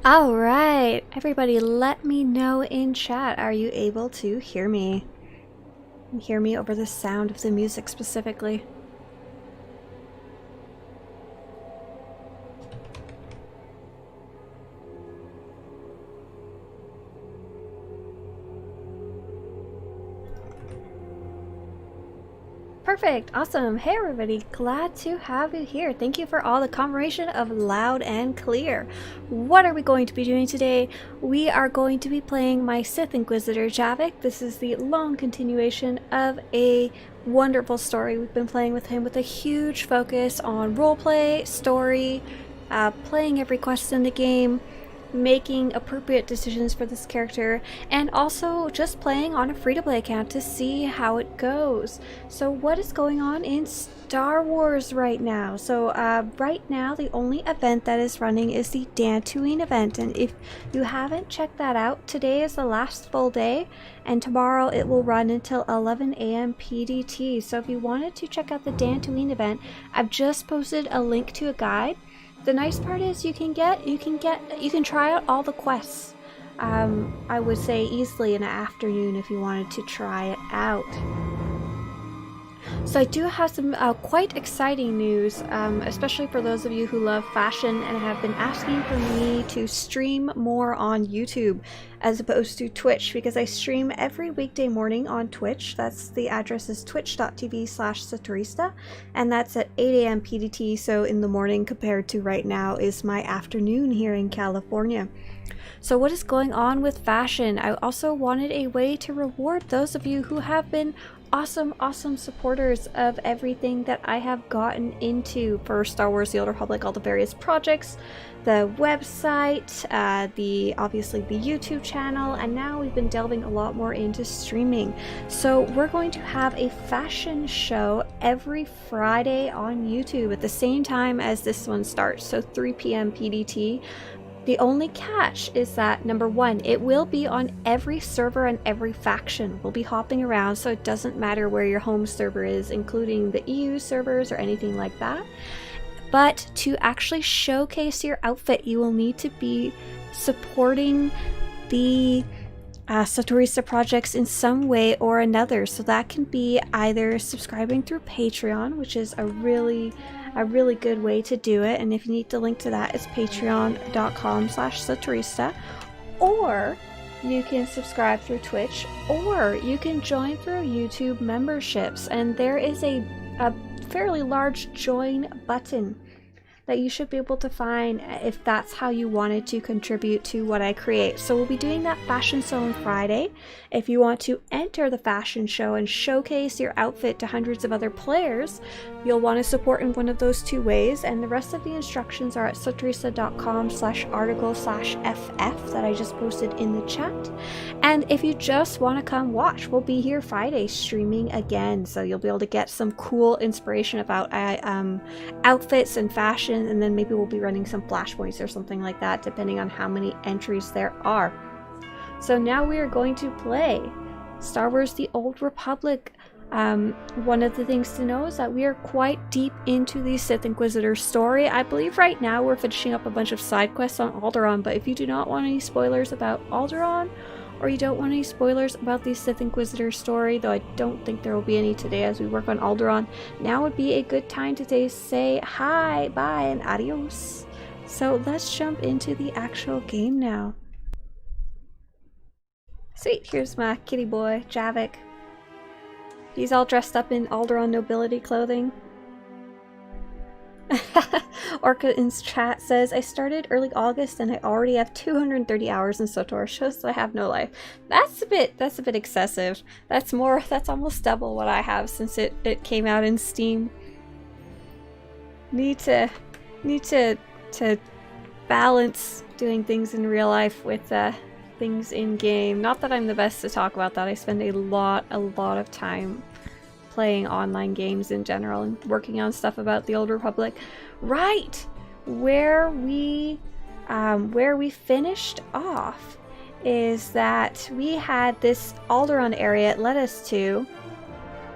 All right, everybody, let me know in chat. Are you able to hear me? Hear me over the sound of the music specifically? Perfect, awesome. Hey everybody, glad to have you here. Thank you for all the confirmation of loud and clear. What are we going to be doing today? We are going to be playing my Sith Inquisitor Javik. This is the long continuation of a wonderful story. We've been playing with him with a huge focus on roleplay, story, playing every quest in the game, making appropriate decisions for this character, and also just playing on a free-to-play account to see how it goes. So what is going on in Star Wars right now? So right now the only event that is running is the Dantooine event, and if you haven't checked that out, today is the last full day and tomorrow it will run until 11 a.m. PDT. So if you wanted to check out the Dantooine event, I've just posted a link to a guide. The nice part is you can try out all the quests. I would say easily in an afternoon if you wanted to try it out. So I do have some quite exciting news, especially for those of you who love fashion and have been asking for me to stream more on YouTube as opposed to Twitch, because I stream every weekday morning on Twitch. That's the address is twitch.tv/Swtorista, and that's at 8 a.m. PDT, so in the morning compared to right now is my afternoon here in California. So what is going on with fashion? I also wanted a way to reward those of you who have been awesome supporters of everything that I have gotten into for Star Wars: The Old Republic, all the various projects, the website, obviously the YouTube channel, and now we've been delving a lot more into streaming. So we're going to have a fashion show every Friday on YouTube at the same time as this one starts, so 3 p.m. PDT. The only catch is that, number one, it will be on every server and every faction. We'll be hopping around, so it doesn't matter where your home server is, including the EU servers or anything like that. But to actually showcase your outfit, you will need to be supporting the Swtorista projects in some way or another. So that can be either subscribing through Patreon, which is a really good way to do it, and if you need the link to that, it's patreon.com/Swtorista, or you can subscribe through Twitch, or you can join through YouTube memberships, and there is a fairly large join button that you should be able to find if that's how you wanted to contribute to what I create. So we'll be doing that fashion show on Friday. If you want to enter the fashion show and showcase your outfit to hundreds of other players, you'll want to support in one of those two ways, and the rest of the instructions are at swtorista.com/article/ff that I just posted in the chat. And if you just want to come watch, we'll be here Friday streaming again, so you'll be able to get some cool inspiration about outfits and fashion, and then maybe we'll be running some flashpoints or something like that, depending on how many entries there are. So now we are going to play Star Wars: The Old Republic. One of the things to know is that we are quite deep into the Sith Inquisitor story. I believe right now we're finishing up a bunch of side quests on Alderaan, but if you do not want any spoilers about Alderaan, or you don't want any spoilers about the Sith Inquisitor story, though I don't think there will be any today as we work on Alderaan, now would be a good time to say hi, bye, and adios. So let's jump into the actual game now. Sweet, here's my kitty boy, Javik. He's all dressed up in Alderaan nobility clothing. Orca in chat says, I started early August and I already have 230 hours in SWTOR. Shows that I have no life. That's a bit excessive. That's almost double what I have since it came out in Steam. Need to balance doing things in real life with things in game. Not that I'm the best to talk about that. I spend a lot of time playing online games in general and working on stuff about the Old Republic. Right, where we finished off is that we had this Alderaan area it led us to,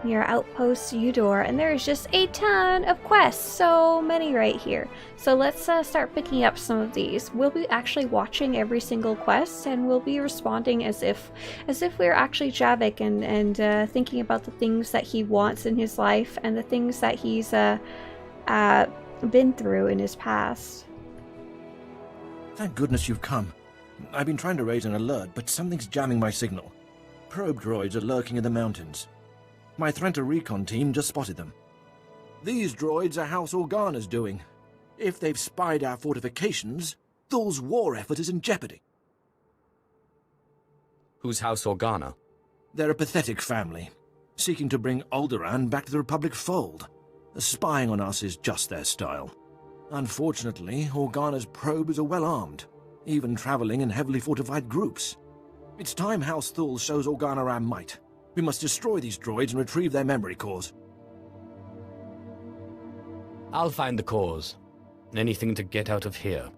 near Outpost SWTOR, and there's just a ton of quests, so many right here. So let's start picking up some of these. We'll be actually watching every single quest, and we'll be responding as if we're actually Javik and thinking about the things that he wants in his life and the things that he's been through in his past. Thank goodness you've come. I've been trying to raise an alert, but something's jamming my signal. Probe droids are lurking in the mountains. My Threnta recon team just spotted them. These droids are House Organa's doing. If they've spied our fortifications, Thul's war effort is in jeopardy. Who's House Organa? They're a pathetic family, seeking to bring Alderaan back to the Republic fold. Spying on us is just their style. Unfortunately, Organa's probes are well armed, even traveling in heavily fortified groups. It's time House Thul shows Organa our might. We must destroy these droids and retrieve their memory cores. I'll find the cores. Anything to get out of here.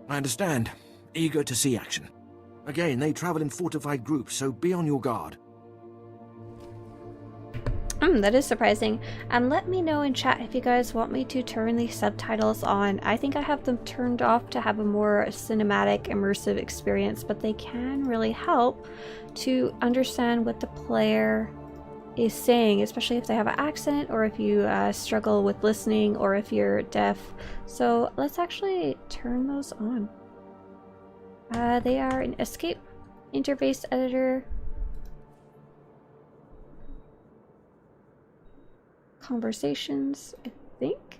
I understand. Eager to see action. Again, they travel in fortified groups, so be on your guard. That is surprising. And let me know in chat if you guys want me to turn these subtitles on. I think I have them turned off to have a more cinematic, immersive experience, but they can really help to understand what the player is saying, especially if they have an accent or if you struggle with listening or if you're deaf. So let's actually turn those on. They are an escape interface editor, conversations, I think.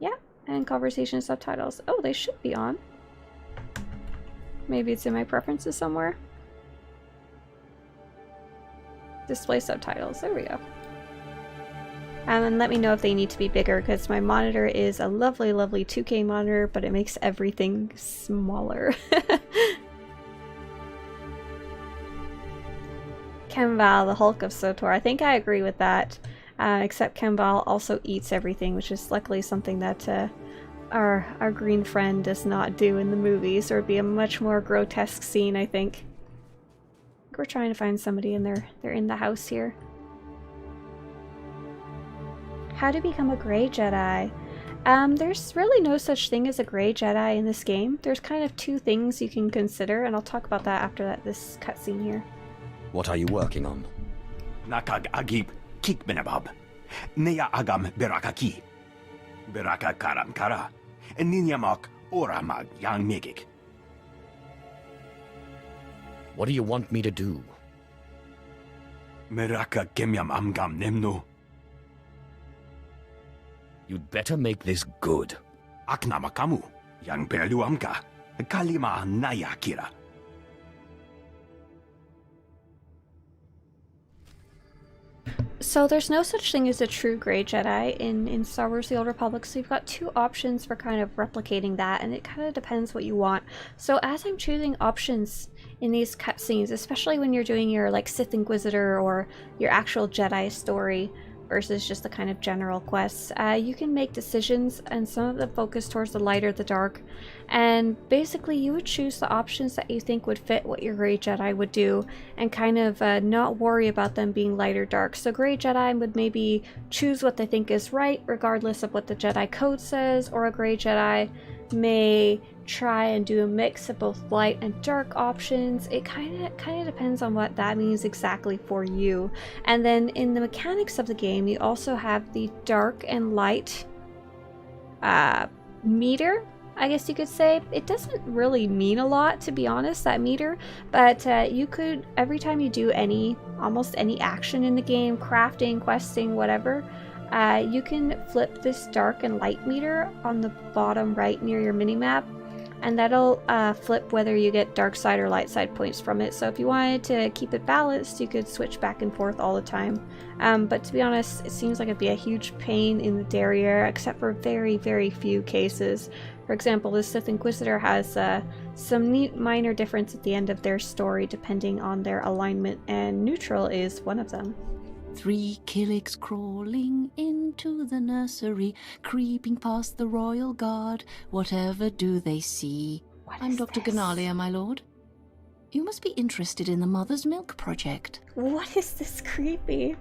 Yeah, and conversation subtitles. Oh, they should be on. Maybe it's in my preferences somewhere. Display subtitles. There we go. And let me know if they need to be bigger, because my monitor is a lovely, lovely 2K monitor, but it makes everything smaller. Kemval, the Hulk of SWTOR. I think I agree with that. Except Kemval also eats everything, which is luckily something that our green friend does not do in the movies, or it'd be a much more grotesque scene, I think. We're trying to find somebody and they're in the house here. How to become a Grey Jedi? There's really no such thing as a Grey Jedi in this game. There's kind of two things you can consider, and I'll talk about that after this cutscene here. What are you working on? Nakag agib kik benabab. Neya agam berakaki. Beraka karam kara. Ninyamak oramag yang megik. What do you want me to do? Meraka kemyam amgam nemno. You'd better make this good. Aknamakamu yang perluamka. Kalima naya kira. So there's no such thing as a true Grey Jedi in Star Wars The Old Republic, so you've got two options for kind of replicating that, and it kind of depends what you want. So as I'm choosing options in these cutscenes, especially when you're doing your like Sith Inquisitor or your actual Jedi story versus just the kind of general quests, you can make decisions, and some of them focus towards the light or the dark, and basically you would choose the options that you think would fit what your Grey Jedi would do, and kind of not worry about them being light or dark. So Grey Jedi would maybe choose what they think is right regardless of what the Jedi Code says, or a Grey Jedi may try and do a mix of both light and dark options. It kind of depends on what that means exactly for you. And then in the mechanics of the game, you also have the dark and light meter, I guess you could say. It doesn't really mean a lot, to be honest, that meter, but you could, every time you do almost any action in the game, crafting, questing, whatever, you can flip this dark and light meter on the bottom right near your minimap, and that'll flip whether you get dark side or light side points from it. So if you wanted to keep it balanced, you could switch back and forth all the time. But to be honest, it seems like it'd be a huge pain in the derriere, except for very, very few cases. For example, the Sith Inquisitor has some neat minor difference at the end of their story depending on their alignment, and neutral is one of them. 3 killicks crawling into the nursery, creeping past the royal guard. Whatever do they see? I'm Dr. Ganalia, my lord. You must be interested in the Mother's Milk Project. What is this creepy?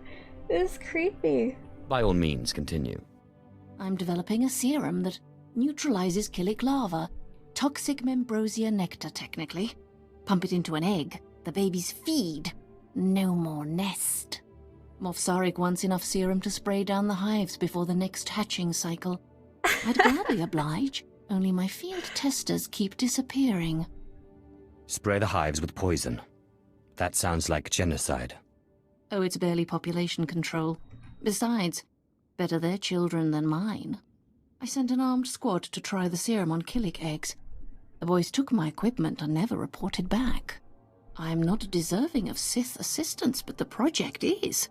This is creepy. By all means, continue. I'm developing a serum that neutralizes Killick lava. Toxic Membrosia nectar, technically. Pump it into an egg. The babies feed. No more nest. Moff Sarek wants enough serum to spray down the hives before the next hatching cycle. I'd gladly oblige, only my field testers keep disappearing. Spray the hives with poison. That sounds like genocide. Oh, it's barely population control. Besides, better their children than mine. I sent an armed squad to try the serum on Killick eggs. The boys took my equipment and never reported back. I'm not deserving of Sith assistance, but the project is.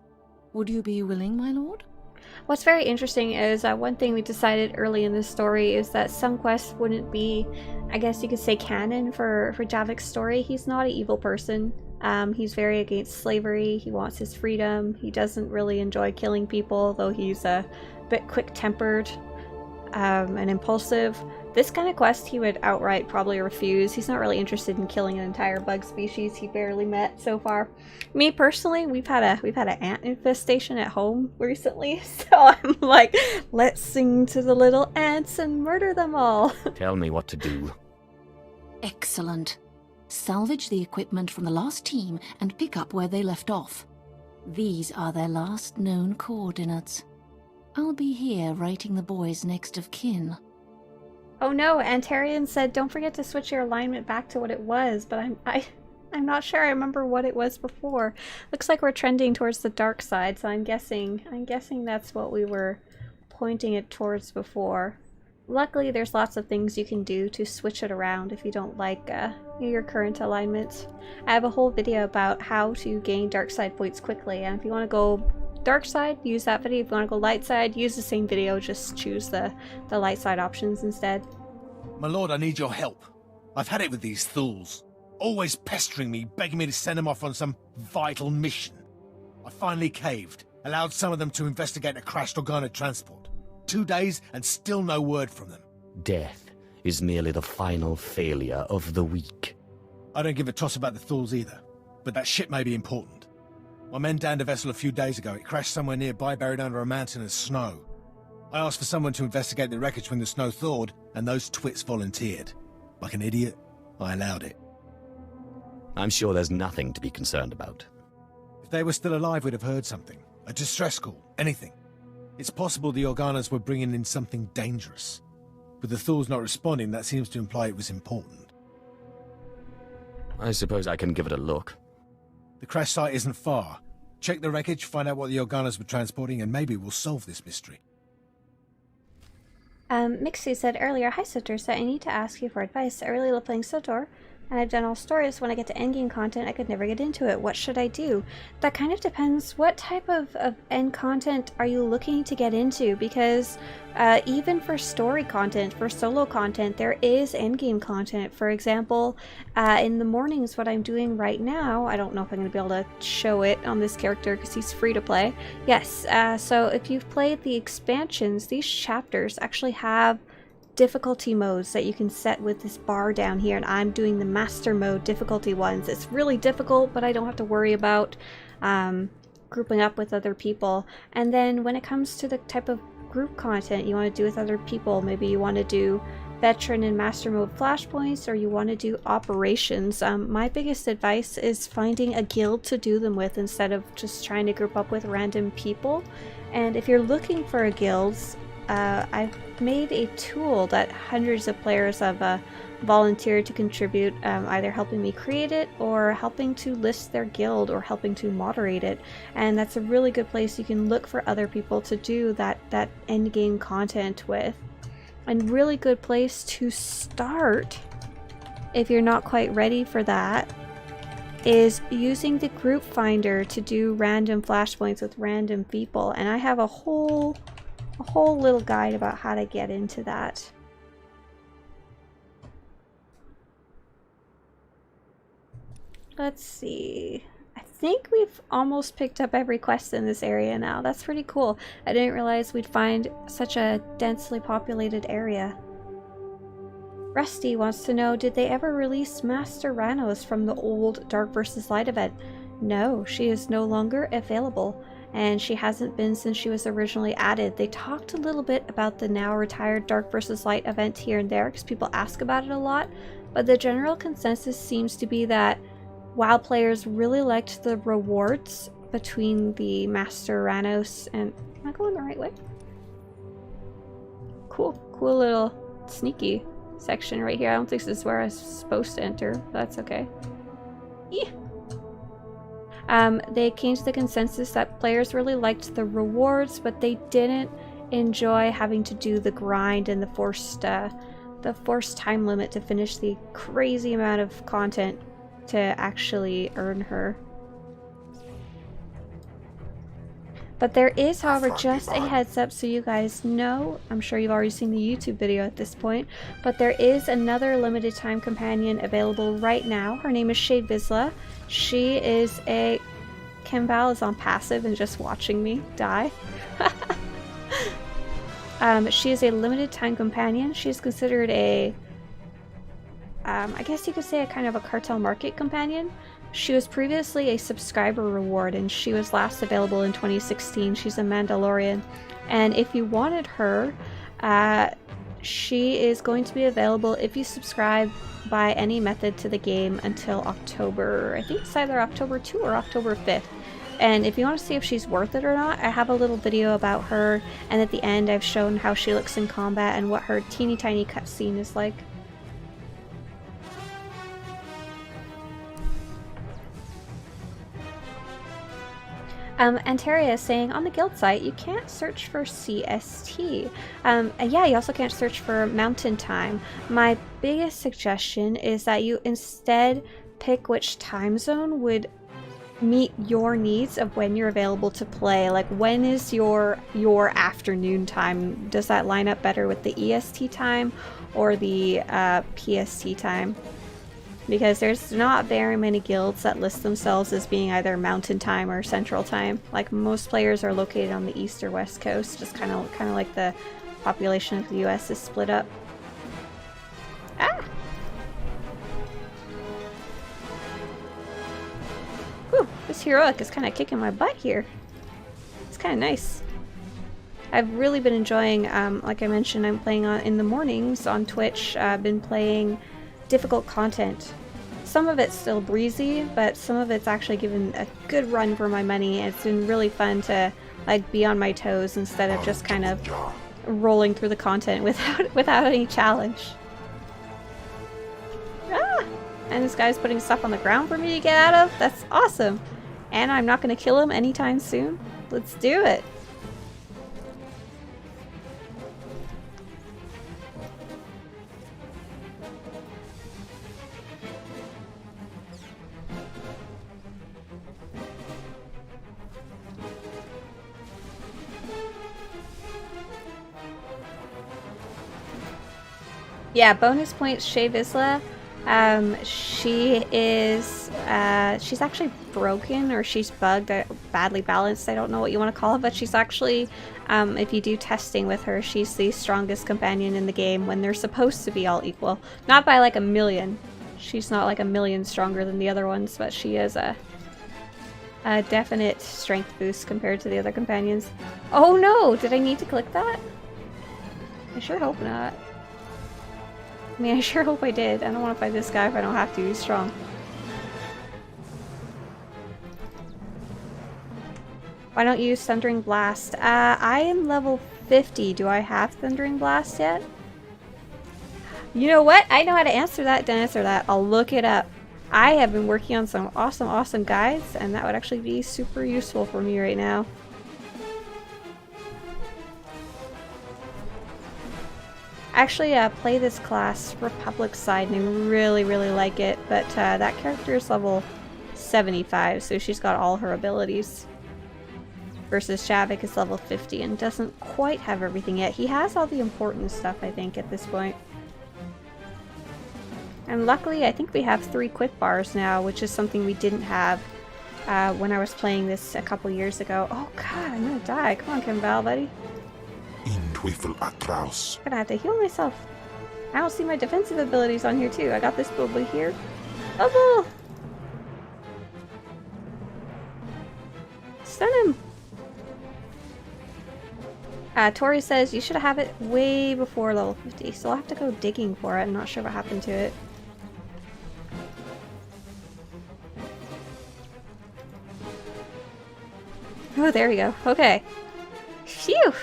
Would you be willing, my lord? What's very interesting is one thing we decided early in this story is that some quests wouldn't be, I guess you could say, canon for Javik's story. He's not an evil person. He's very against slavery. He wants his freedom. He doesn't really enjoy killing people, though he's a bit quick-tempered and impulsive. This kind of quest he would outright probably refuse. He's not really interested in killing an entire bug species he barely met so far. Me personally, we've had an ant infestation at home recently, so I'm like, let's sing to the little ants and murder them all. Tell me what to do. Excellent. Salvage the equipment from the last team and pick up where they left off. These are their last known coordinates. I'll be here writing the boys next of kin. Oh no, Antarian said don't forget to switch your alignment back to what it was, but I'm not sure I remember what it was before. Looks like we're trending towards the dark side, so I'm guessing that's what we were pointing it towards before. Luckily, there's lots of things you can do to switch it around if you don't like your current alignment. I have a whole video about how to gain dark side points quickly, and if you want to go dark side, use that video. If you want to go light side, use the same video, just choose the light side options instead. My lord, I need your help. I've had it with these thools. Always pestering me, begging me to send them off on some vital mission. I finally caved, allowed some of them to investigate a crashed Organa transport. 2 days and still no word from them. Death is merely the final failure of the weak. I don't give a toss about the thools either, but that ship may be important. My men downed a vessel a few days ago. It crashed somewhere nearby, buried under a mountain of snow. I asked for someone to investigate the wreckage when the snow thawed, and those twits volunteered. Like an idiot, I allowed it. I'm sure there's nothing to be concerned about. If they were still alive, we'd have heard something. A distress call, anything. It's possible the Organas were bringing in something dangerous. With the thools not responding, that seems to imply it was important. I suppose I can give it a look. The crash site isn't far. Check the wreckage, find out what the Organas were transporting, and maybe we'll solve this mystery. Mixie said earlier, "Hi Swtorista, I need to ask you for advice. I really love playing SWTOR, and I've done all stories. When I get to endgame content, I could never get into it. What should I do?" That kind of depends. What type of end content are you looking to get into? Because even for story content, for solo content, there is endgame content. For example, in the mornings, what I'm doing right now, I don't know if I'm going to be able to show it on this character because he's free to play. Yes, so if you've played the expansions, these chapters actually have difficulty modes that you can set with this bar down here, and I'm doing the master mode difficulty ones. It's really difficult, but I don't have to worry about grouping up with other people. And then when it comes to the type of group content you want to do with other people, maybe you want to do veteran and master mode flashpoints, or you want to do operations, my biggest advice is finding a guild to do them with instead of just trying to group up with random people. And if you're looking for a guild, I've made a tool that hundreds of players have volunteered to contribute, either helping me create it or helping to list their guild or helping to moderate it. And that's a really good place you can look for other people to do that endgame content with. And really good place to start, if you're not quite ready for that, is using the group finder to do random flashpoints with random people. And I have a whole little guide about how to get into that. Let's see. I think we've almost picked up every quest in this area now. That's pretty cool. I didn't realize we'd find such a densely populated area. Rusty wants to know, did they ever release Master Ranos from the old Dark vs. Light event? No, she is no longer available, and she hasn't been since she was originally added. They talked a little bit about the now retired Dark vs. Light event here and there because people ask about it a lot, but the general consensus seems to be that WoW players really liked the rewards between the Master Ranos and... Am I going the right way? Cool little sneaky section right here. I don't think this is where I was supposed to enter, but that's okay. Yeah. They came to the consensus that players really liked the rewards, but they didn't enjoy having to do the grind and the forced time limit to finish the crazy amount of content to actually earn her. But there is, however, just a heads up so you guys know, I'm sure you've already seen the YouTube video at this point, but there is another limited time companion available right now. Her name is Shade Vizsla. She is a... Kimbal is on passive and just watching me die. She is a limited time companion. She's considered a... I guess you could say a kind of a cartel market companion. She was previously a subscriber reward, and she was last available in 2016. She's a Mandalorian. And if you wanted her, she is going to be available if you subscribe by any method to the game until October, I think it's either October 2 or October 5th. And if you want to see if she's worth it or not, I have a little video about her, and at the end I've shown how she looks in combat and what her teeny tiny cutscene is like. Antaria is saying, on the guild site, you can't search for CST. Yeah, you also can't search for mountain time. My biggest suggestion is that you instead pick which time zone would meet your needs of when you're available to play. Like, when is your afternoon time? Does that line up better with the EST time or the PST time? Because there's not very many guilds that list themselves as being either mountain time or central time. Like, most players are located on the east or west coast, just kind of like the population of the US is split up. Ah! Whew, this heroic is kind of kicking my butt here. It's kind of nice. I've really been enjoying, like I mentioned, I'm playing in the mornings on Twitch. I've been playing difficult content. Some of it's still breezy, but some of it's actually given a good run for my money. It's been really fun to like be on my toes instead of just kind of rolling through the content without any challenge. Ah! And this guy's putting stuff on the ground for me to get out of? That's awesome! And I'm not going to kill him anytime soon. Let's do it! Yeah, bonus points, Shea Vizsla. She is, she's actually broken, or she's bugged, badly balanced, I don't know what you want to call it, but she's actually, if you do testing with her, she's the strongest companion in the game when they're supposed to be all equal. Not by like a million. She's not like a million stronger than the other ones, but she is a definite strength boost compared to the other companions. Oh no! Did I need to click that? I sure hope not. I mean, I sure hope I did. I don't want to fight this guy if I don't have to. He's strong. Why don't you use Thundering Blast? I am level 50. Do I have Thundering Blast yet? You know what? I know how to answer that. Don't answer that. I'll look it up. I have been working on some awesome guides, and that would actually be super useful for me right now. I actually play this class Republic side and I really like it, but that character is level 75, so she's got all her abilities. Versus Shavik is level 50 and doesn't quite have everything yet. He has all the important stuff, I think, at this point. And luckily, I think we have 3 quick bars now, which is something we didn't have when I was playing this a couple years ago. Oh god, I'm gonna die. Come on, Kimbal, buddy. I'm gonna have to heal myself. I don't see my defensive abilities on here too. I got this bubble here. Bubble! Stun him! Tori says you should have it way before level 50, so I'll have to go digging for it. I'm not sure what happened to it. Oh, there we go. Okay. Phew!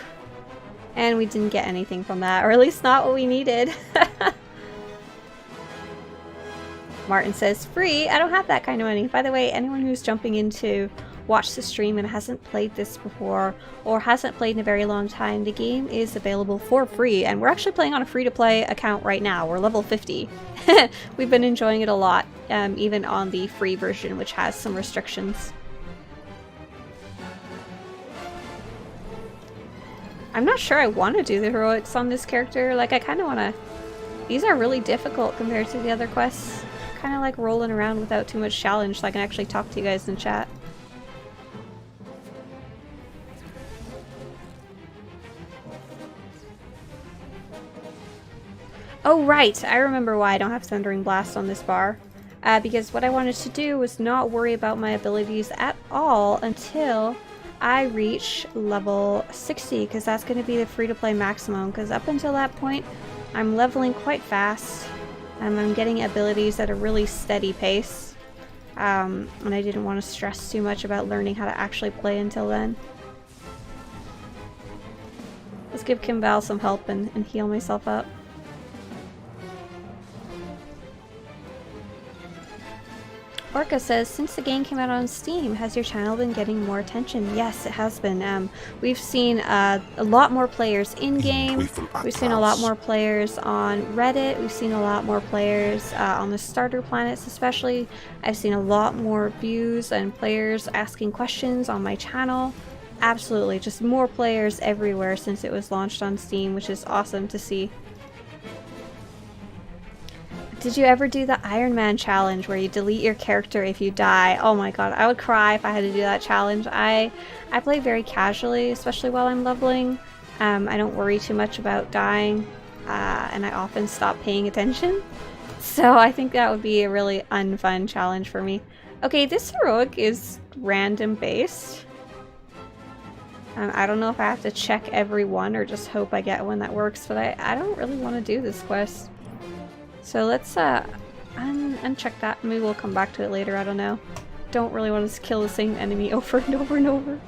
And we didn't get anything from that, or at least not what we needed. Martin says, free? I don't have that kind of money. By the way, anyone who's jumping in to watch the stream and hasn't played this before, or hasn't played in a very long time, the game is available for free, and we're actually playing on a free-to-play account right now. We're level 50. We've been enjoying it a lot, even on the free version, which has some restrictions. I'm not sure I want to do the heroics on this character. Like, I kind of want to... These are really difficult compared to the other quests. Kind of like rolling around without too much challenge so I can actually talk to you guys in chat. Oh right, I remember why I don't have Thundering Blast on this bar. Because what I wanted to do was not worry about my abilities at all until I reach level 60, because that's going to be the free-to-play maximum, because up until that point I'm leveling quite fast, and I'm getting abilities at a really steady pace, and I didn't want to stress too much about learning how to actually play until then. Let's give Kimball some help and heal myself up. Orca says, since the game came out on Steam, has your channel been getting more attention? Yes, it has been. We've seen a lot more players in-game. We've seen a lot more players on Reddit. We've seen a lot more players on the starter planets especially. I've seen a lot more views and players asking questions on my channel. Absolutely, just more players everywhere since it was launched on Steam, which is awesome to see. Did you ever do the Iron Man challenge where you delete your character if you die? Oh my god, I would cry if I had to do that challenge. I play very casually, especially while I'm leveling. I don't worry too much about dying, and I often stop paying attention. So I think that would be a really unfun challenge for me. Okay, this heroic is random based. I don't know if I have to check every one or just hope I get one that works, but I don't really want to do this quest. So let's uncheck that. Maybe we'll come back to it later, I don't know. Don't really want to kill the same enemy over and over and over.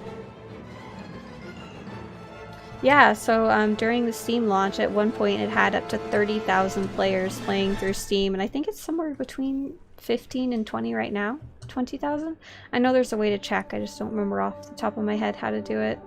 Yeah, so during the Steam launch, at one point it had up to 30,000 players playing through Steam, and I think it's somewhere between 15 and 20 right now. 20,000? I know there's a way to check, I just don't remember off the top of my head how to do it.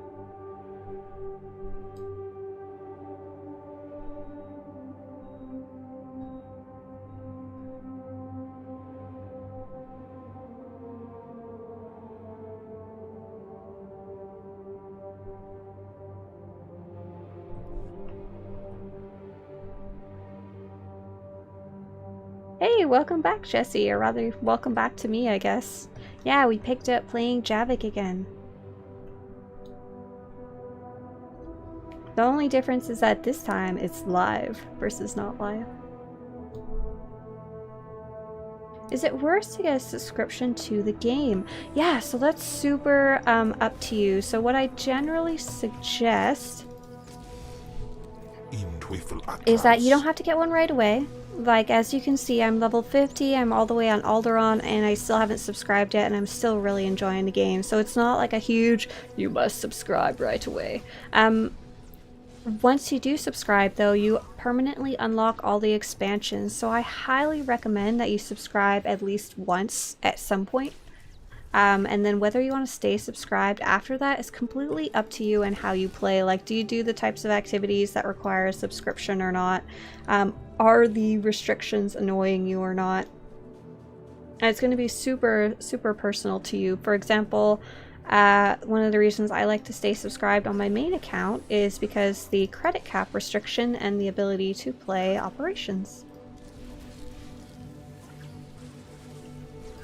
Hey, welcome back, Jesse, or rather, welcome back to me, I guess. Yeah, we picked up playing Javik again. The only difference is that this time it's live versus not live. Is it worse to get a subscription to the game? Yeah, so that's super up to you. So what I generally suggest is that you don't have to get one right away. Like, as you can see, I'm level 50, I'm all the way on Alderaan, and I still haven't subscribed yet, and I'm still really enjoying the game. So it's not like a huge, you must subscribe right away. Once you do subscribe, though, you permanently unlock all the expansions, so I highly recommend that you subscribe at least once at some point. And then whether you want to stay subscribed after that is completely up to you and how you play. Like, do you do the types of activities that require a subscription or not? Are the restrictions annoying you or not? And it's going to be super, super personal to you. For example, one of the reasons I like to stay subscribed on my main account is because the credit cap restriction and the ability to play operations.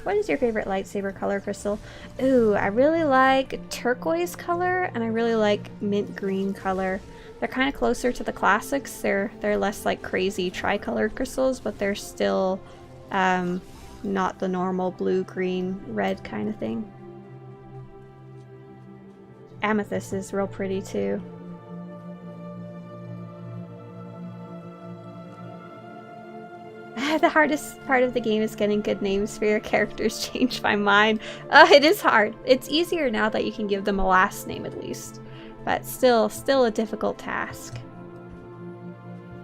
What is your favorite lightsaber color, Crystal? Ooh, I really like turquoise color, and I really like mint green color. They're kind of closer to the classics. They're less like crazy tricolored crystals, but they're still not the normal blue, green, red kind of thing. Amethyst is real pretty too. The hardest part of the game is getting good names for your characters. Changed my mind. It is hard. It's easier now that you can give them a last name at least, but still a difficult task.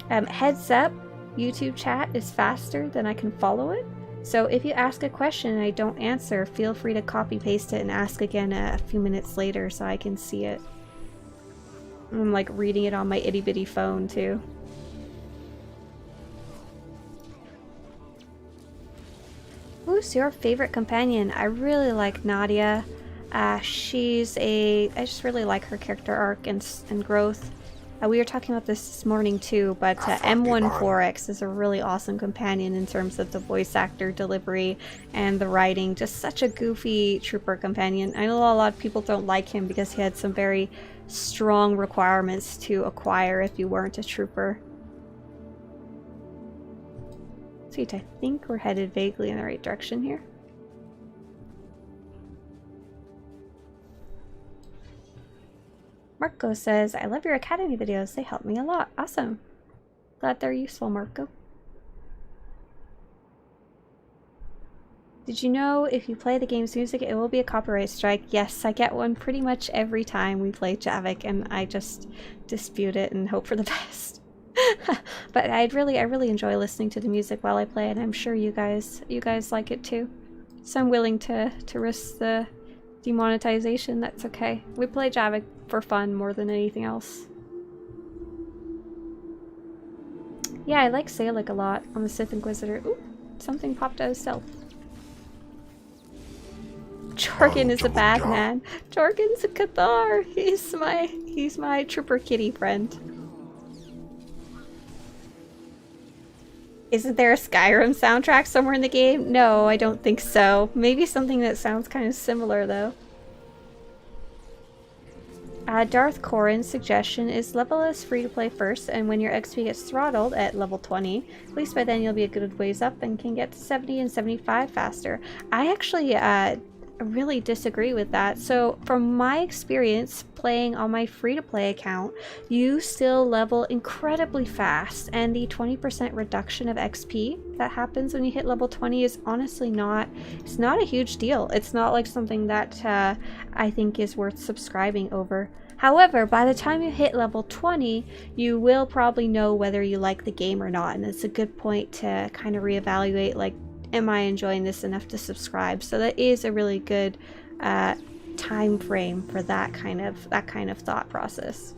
Heads up, YouTube chat is faster than I can follow it. So if you ask a question and I don't answer, feel free to copy paste it and ask again a few minutes later so I can see it. I'm like reading it on my itty bitty phone too. Who's your favorite companion? I really like Nadia. I just really like her character arc and growth. We were talking about this morning too, but M14X is a really awesome companion in terms of the voice actor delivery and the writing. Just such a goofy trooper companion. I know a lot of people don't like him because he had some very strong requirements to acquire if you weren't a trooper. Sweet, I think we're headed vaguely in the right direction here. Marco says, I love your Academy videos. They help me a lot. Awesome. Glad they're useful, Marco. Did you know if you play the game's music, it will be a copyright strike? Yes, I get one pretty much every time we play Javik, and I just dispute it and hope for the best. But I really enjoy listening to the music while I play, and I'm sure you guys like it too. So I'm willing to risk the demonetization. That's okay. We play Javik for fun more than anything else. Yeah, I like Salic a lot on the Sith Inquisitor. Ooh, something popped out of stealth. Jorgen is a bad man. Jorgen's a Cathar. He's my trooper kitty friend. Isn't there a Skyrim soundtrack somewhere in the game? No, I don't think so. Maybe something that sounds kind of similar though. Darth Corrin's suggestion is level as free-to-play first, and when your XP gets throttled at level 20, at least by then you'll be a good ways up and can get to 70 and 75 faster. I actually really disagree with that. So from my experience playing on my free-to-play account, you still level incredibly fast, and the 20% reduction of XP that happens when you hit level 20 is honestly not a huge deal. It's not like something that I think is worth subscribing over. However, by the time you hit level 20, you will probably know whether you like the game or not, and it's a good point to kind of reevaluate, like, am I enjoying this enough to subscribe? So that is a really good time frame for that kind of thought process.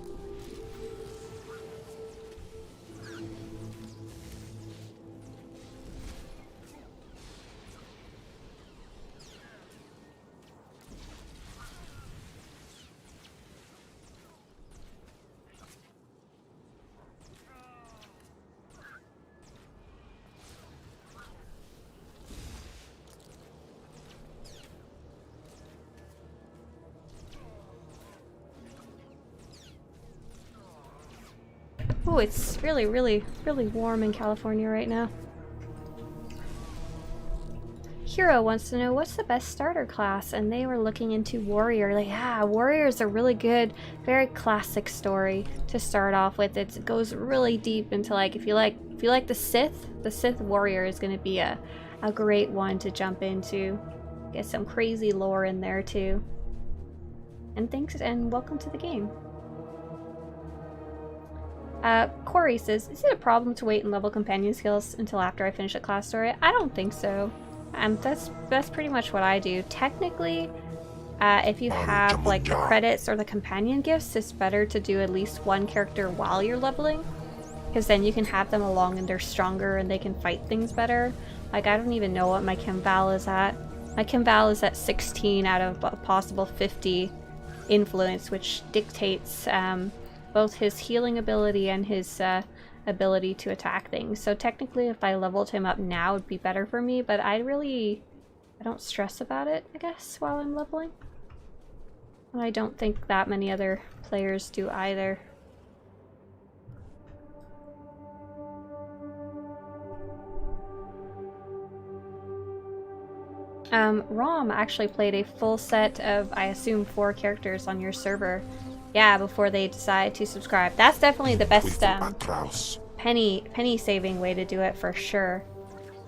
Oh, it's really warm in California right now. Hero wants to know what's the best starter class, and they were looking into Warrior. Like, yeah, Warrior is a really good, very classic story to start off with. It goes really deep into, like, if you like the Sith Warrior is going to be a great one to jump into. Get some crazy lore in there too. And thanks, and welcome to the game. Corey says, is it a problem to wait and level companion skills until after I finish a class story? I don't think so. That's pretty much what I do. Technically, if you have like the credits or the companion gifts, it's better to do at least one character while you're leveling, because then you can have them along and they're stronger and they can fight things better. Like, I don't even know what my Chem Val is at. My Chem Val is at 16 out of a possible 50 influence, which dictates both his healing ability and his ability to attack things. So technically if I leveled him up now, it would be better for me, but I don't stress about it, I guess, while I'm leveling. And I don't think that many other players do either. Rom actually played a full set of, I assume, 4 characters on your server. Yeah, before they decide to subscribe. That's definitely the best penny saving way to do it for sure.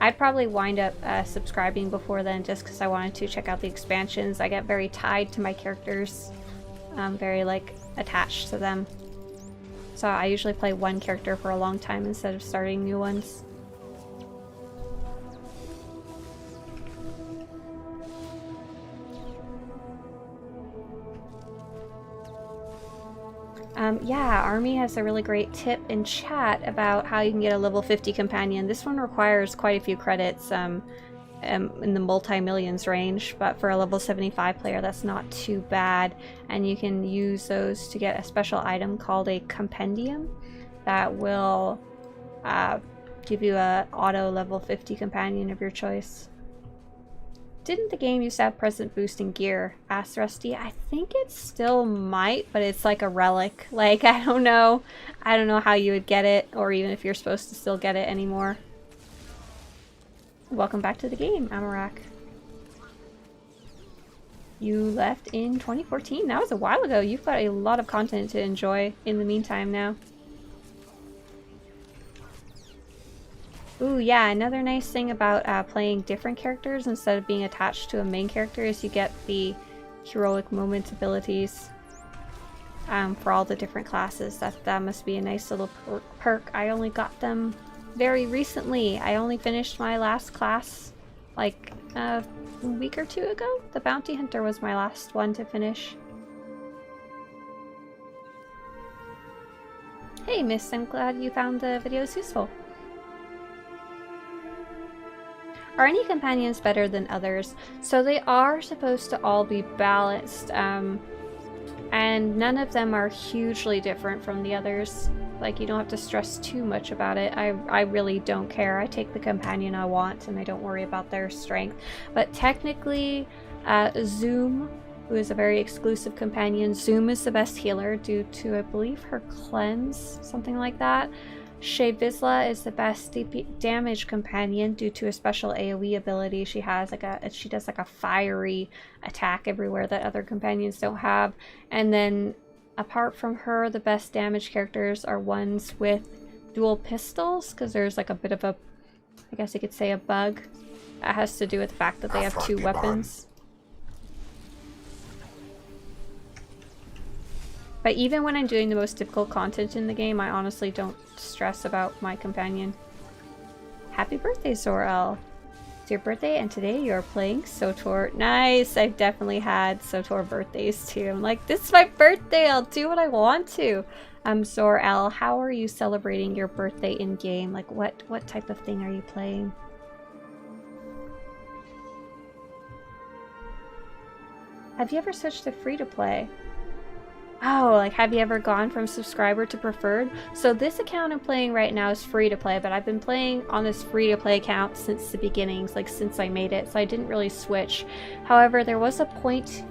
I'd probably wind up subscribing before then just because I wanted to check out the expansions. I get very tied to my characters. I'm very like attached to them. So I usually play one character for a long time instead of starting new ones. Yeah, Army has a really great tip in chat about how you can get a level 50 companion. This one requires quite a few credits in the multi-millions range, but for a level 75 player that's not too bad, and you can use those to get a special item called a compendium that will give you a auto level 50 companion of your choice. Didn't the game used to have present boosting gear? Asked Rusty. I think it still might, but it's like a relic. Like, I don't know how you would get it, or even if you're supposed to still get it anymore. Welcome back to the game, Amarak. You left in 2014. That was a while ago. You've got a lot of content to enjoy in the meantime now. Ooh, yeah, another nice thing about playing different characters instead of being attached to a main character is you get the heroic moment abilities for all the different classes. That must be a nice little perk. I only got them very recently. I only finished my last class like a week or 2 ago. The Bounty Hunter was my last one to finish. Hey, Miss, I'm glad you found the videos useful. Are any companions better than others? So they are supposed to all be balanced, and none of them are hugely different from the others. Like, you don't have to stress too much about it. I really don't care. I take the companion I want and I don't worry about their strength. But technically, Zoom, who is a very exclusive companion, Zoom is the best healer due to, I believe, her cleanse, something like that. Shea Vizsla is the best damage companion due to a special AoE ability she has. She does like a fiery attack everywhere that other companions don't have. And then apart from her, the best damage characters are ones with dual pistols, because there's like a bit of a, I guess you could say, a bug that has to do with the fact that they have 2 weapons. But even when I'm doing the most difficult content in the game, I honestly don't stress about my companion. Happy birthday, Zor-El. It's your birthday and today you're playing SWTOR. Nice! I've definitely had SWTOR birthdays too. I'm like, this is my birthday! I'll do what I want to! Zor-El, how are you celebrating your birthday in-game? Like, what type of thing are you playing? Have you ever switched to free-to-play? Oh, like, have you ever gone from subscriber to preferred? So this account I'm playing right now is free to play, but I've been playing on this free to play account since the beginnings, like since I made it, so I didn't really switch. However, there was a point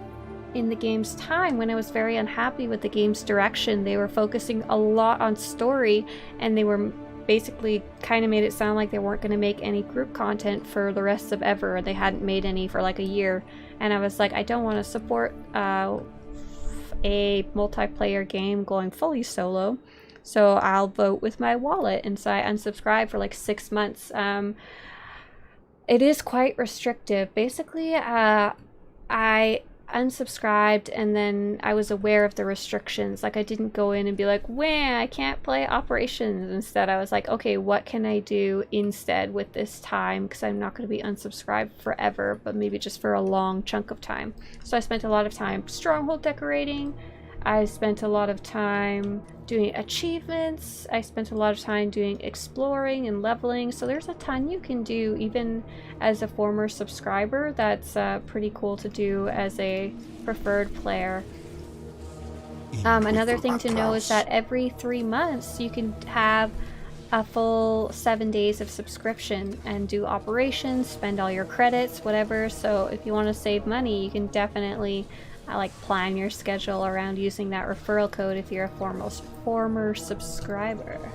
in the game's time when I was very unhappy with the game's direction. They were focusing a lot on story, and they were basically kind of made it sound like they weren't going to make any group content for the rest of ever. They hadn't made any for like a year, and I was like, I don't want to support a multiplayer game going fully solo, so I'll vote with my wallet, and so I unsubscribed for like 6 months. It is quite restrictive. Basically, I unsubscribed and then I was aware of the restrictions. Like, I didn't go in and be like, wah, I can't play operations. Instead, I was like, okay, what can I do instead with this time? Because I'm not going to be unsubscribed forever, but maybe just for a long chunk of time. So I spent a lot of time stronghold decorating. I spent a lot of time doing achievements. I spent a lot of time doing exploring and leveling. So there's a ton you can do even as a former subscriber. That's pretty cool to do as a preferred player. Another thing to know is that every 3 months you can have a full 7 days of subscription and do operations, spend all your credits, whatever. So if you want to save money, you can definitely like plan your schedule around using that referral code if you're a former subscriber.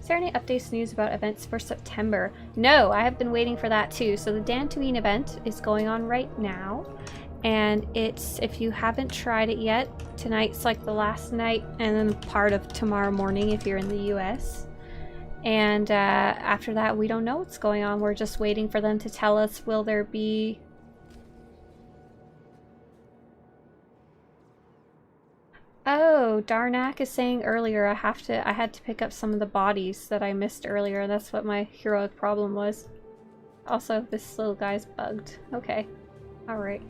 Is there any updates news about events for September? No, I have been waiting for that too. So the Dantooine event is going on right now. And it's, if you haven't tried it yet, tonight's like the last night and then part of tomorrow morning if you're in the US. And after that, we don't know what's going on. We're just waiting for them to tell us, will there be... Oh, Darnak is saying earlier I had to pick up some of the bodies that I missed earlier. That's what my heroic problem was. Also, this little guy's bugged. Okay. Alright.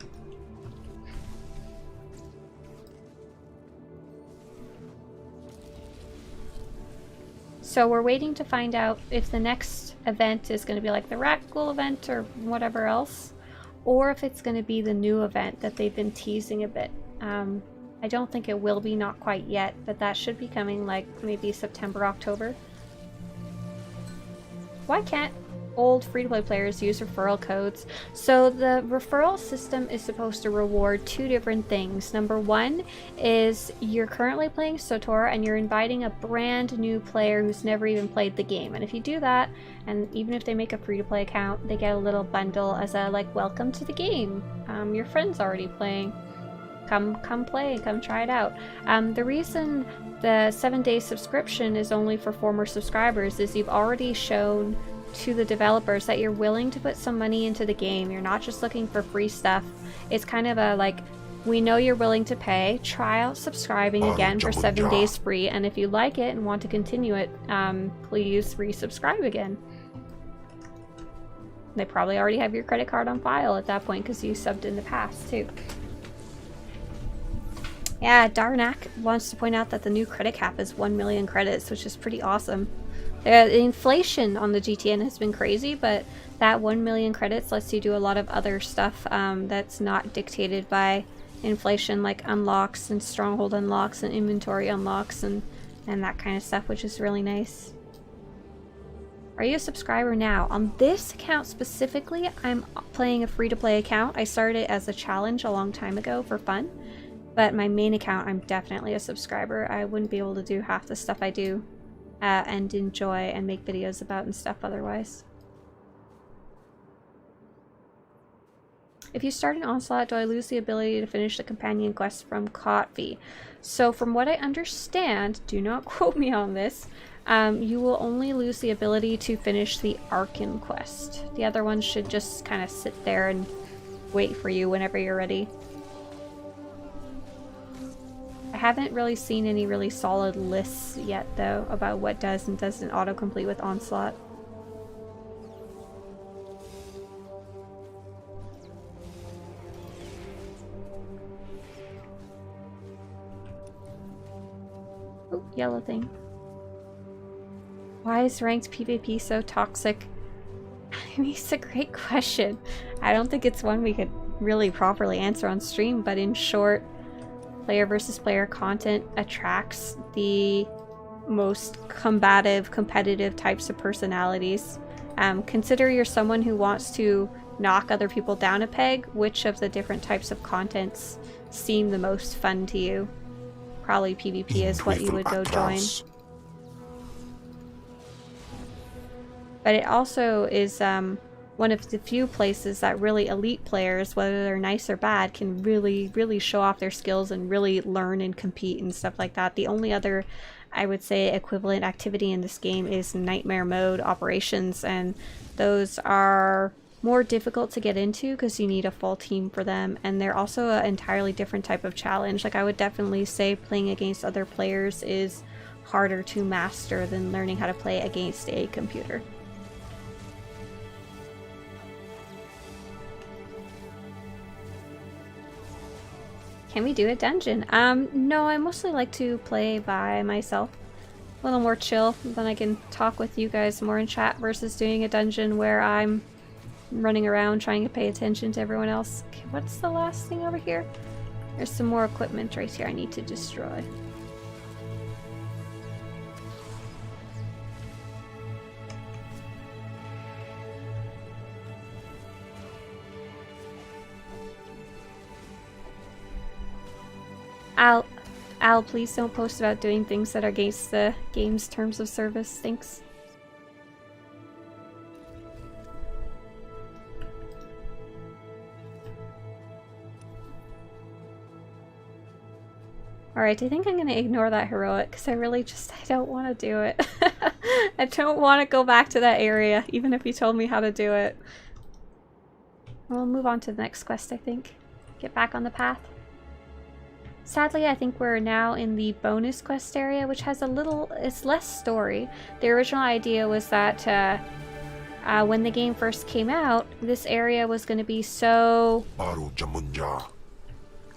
So we're waiting to find out if the next event is going to be like the Raccool event or whatever else, or if it's going to be the new event that they've been teasing a bit. I don't think it will be, not quite yet, but that should be coming like maybe September, October. Why can't old free-to-play players use referral codes? So the referral system is supposed to reward two different things. Number one is you're currently playing SWTOR and you're inviting a brand new player who's never even played the game. And if you do that, and even if they make a free-to-play account, they get a little bundle as a like, welcome to the game. Your friend's already playing. Come play, come try it out. The reason the 7-day subscription is only for former subscribers is you've already shown to the developers that you're willing to put some money into the game. You're not just looking for free stuff. It's kind of a like, we know you're willing to pay, try out subscribing again for 7 days free, and if you like it and want to continue it, please resubscribe again. They probably already have your credit card on file at that point because you subbed in the past too. Yeah, Darnak wants to point out that the new credit cap is 1 million credits, which is pretty awesome. The inflation on the GTN has been crazy, but that 1 million credits lets you do a lot of other stuff that's not dictated by inflation, like unlocks and stronghold unlocks and inventory unlocks and that kind of stuff, which is really nice. Are you a subscriber now? On this account specifically, I'm playing a free-to-play account. I started as a challenge a long time ago for fun. But my main account, I'm definitely a subscriber. I wouldn't be able to do half the stuff I do and enjoy and make videos about and stuff otherwise. If you start an Onslaught, do I lose the ability to finish the companion quest from Kotvi? So from what I understand, do not quote me on this, you will only lose the ability to finish the Arkan quest. The other ones should just kind of sit there and wait for you whenever you're ready. I haven't really seen any really solid lists yet, though, about what does and doesn't autocomplete with Onslaught. Oh, yellow thing. Why is ranked PvP so toxic? I mean, it's a great question. I don't think it's one we could really properly answer on stream, but in short, player versus player content attracts the most combative, competitive types of personalities. Consider you're someone who wants to knock other people down a peg. Which of the different types of contents seem the most fun to you? Probably PvP is what you would go join. But it also is one of the few places that really elite players, whether they're nice or bad, can really show off their skills and really learn and compete and stuff like that. The only other, I would say, equivalent activity in this game is nightmare mode operations, and those are more difficult to get into because you need a full team for them, and they're also an entirely different type of challenge. Like, I would definitely say playing against other players is harder to master than learning how to play against a computer. Can we do a dungeon? No, I mostly like to play by myself. A little more chill, then I can talk with you guys more in chat versus doing a dungeon where I'm running around trying to pay attention to everyone else. Okay, what's the last thing over here? There's some more equipment right here I need to destroy. Al, please don't post about doing things that are against the game's terms of service. Thanks. Alright, I think I'm going to ignore that heroic, because I don't want to do it. I don't want to go back to that area, even if you told me how to do it. We'll move on to the next quest, I think. Get back on the path. Sadly, I think we're now in the bonus quest area, which has it's less story. The original idea was that when the game first came out, this area was going to be so...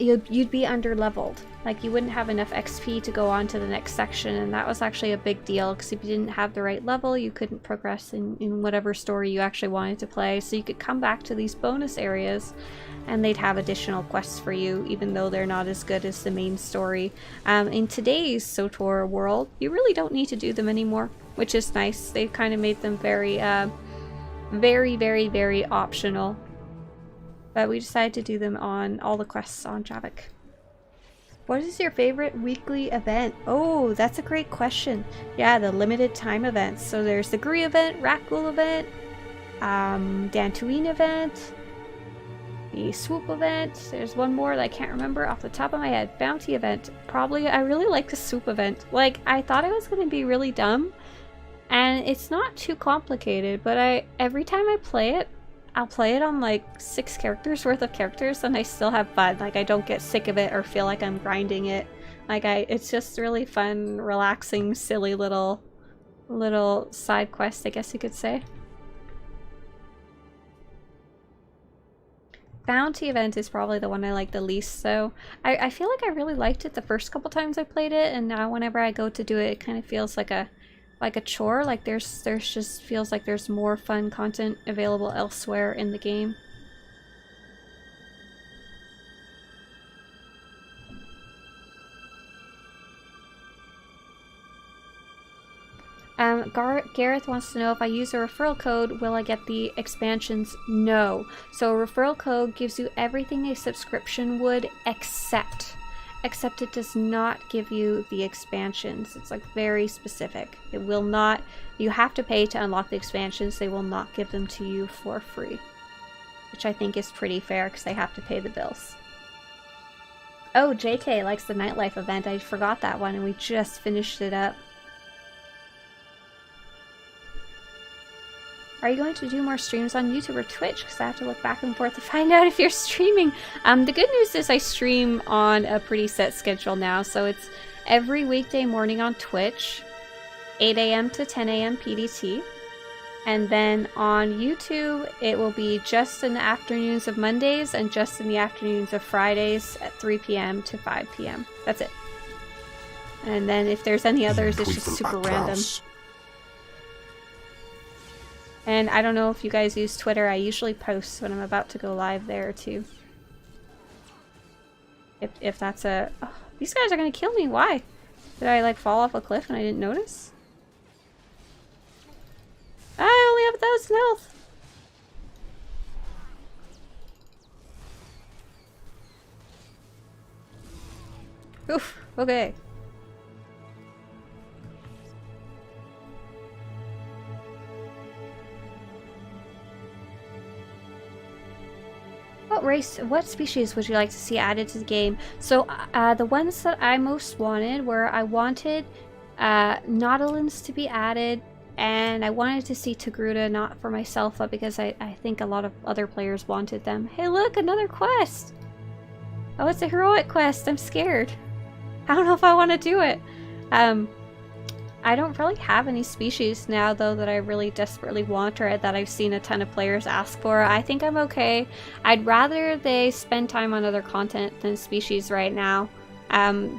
You'd be under-leveled. Like, you wouldn't have enough XP to go on to the next section, and that was actually a big deal, because if you didn't have the right level, you couldn't progress in whatever story you actually wanted to play. So you could come back to these bonus areas, and they'd have additional quests for you, even though they're not as good as the main story. In today's SWTOR world, you really don't need to do them anymore, which is nice. They've kind of made them very, very optional. But we decided to do them on all the quests on Javik. What is your favorite weekly event? Oh, that's a great question. Yeah, the limited time events. So there's the Gree event, Rakghoul event, Dantooine event, the Swoop event. There's one more that I can't remember off the top of my head. Bounty event. Probably, I really like the Swoop event. Like, I thought it was going to be really dumb. And it's not too complicated, but every time I play it, I'll play it on like 6 characters worth of characters and I still have fun. Like, I don't get sick of it or feel like I'm grinding it. Like, it's just really fun, relaxing, silly little side quest, I guess you could say. Bounty event is probably the one I like the least, so I feel like I really liked it the first couple times I played it, and now whenever I go to do it, it kind of feels like a chore. Like there's just feels like there's more fun content available elsewhere in the game. Gareth wants to know, if I use a referral code, will I get the expansions? No. So a referral code gives you everything a subscription would, except it does not give you the expansions. It's like very specific. It will not, you have to pay to unlock the expansions. They will not give them to you for free, which I think is pretty fair because they have to pay the bills. Oh, JK likes the nightlife event. I forgot that one and we just finished it up. Are you going to do more streams on YouTube or Twitch? Because I have to look back and forth to find out if you're streaming. The good news is I stream on a pretty set schedule now. So it's every weekday morning on Twitch, 8 a.m. to 10 a.m. PDT. And then on YouTube, it will be just in the afternoons of Mondays and just in the afternoons of Fridays at 3 p.m. to 5 p.m. That's it. And then if there's any others, it's just super random. And I don't know if you guys use Twitter. I usually post when I'm about to go live there too. If that's a... Oh, these guys are gonna kill me. Why? Did I like fall off a cliff and I didn't notice? I only have 1,000 health. Oof. Okay. What species would you like to see added to the game? So the ones that I most wanted were, I wanted Nautilins to be added, and I wanted to see Togruta, not for myself, but because I think a lot of other players wanted them. Hey look, another quest! Oh, it's a heroic quest. I'm scared. I don't know if I want to do it. I don't really have any species now, though, that I really desperately want or that I've seen a ton of players ask for. I think I'm okay. I'd rather they spend time on other content than species right now.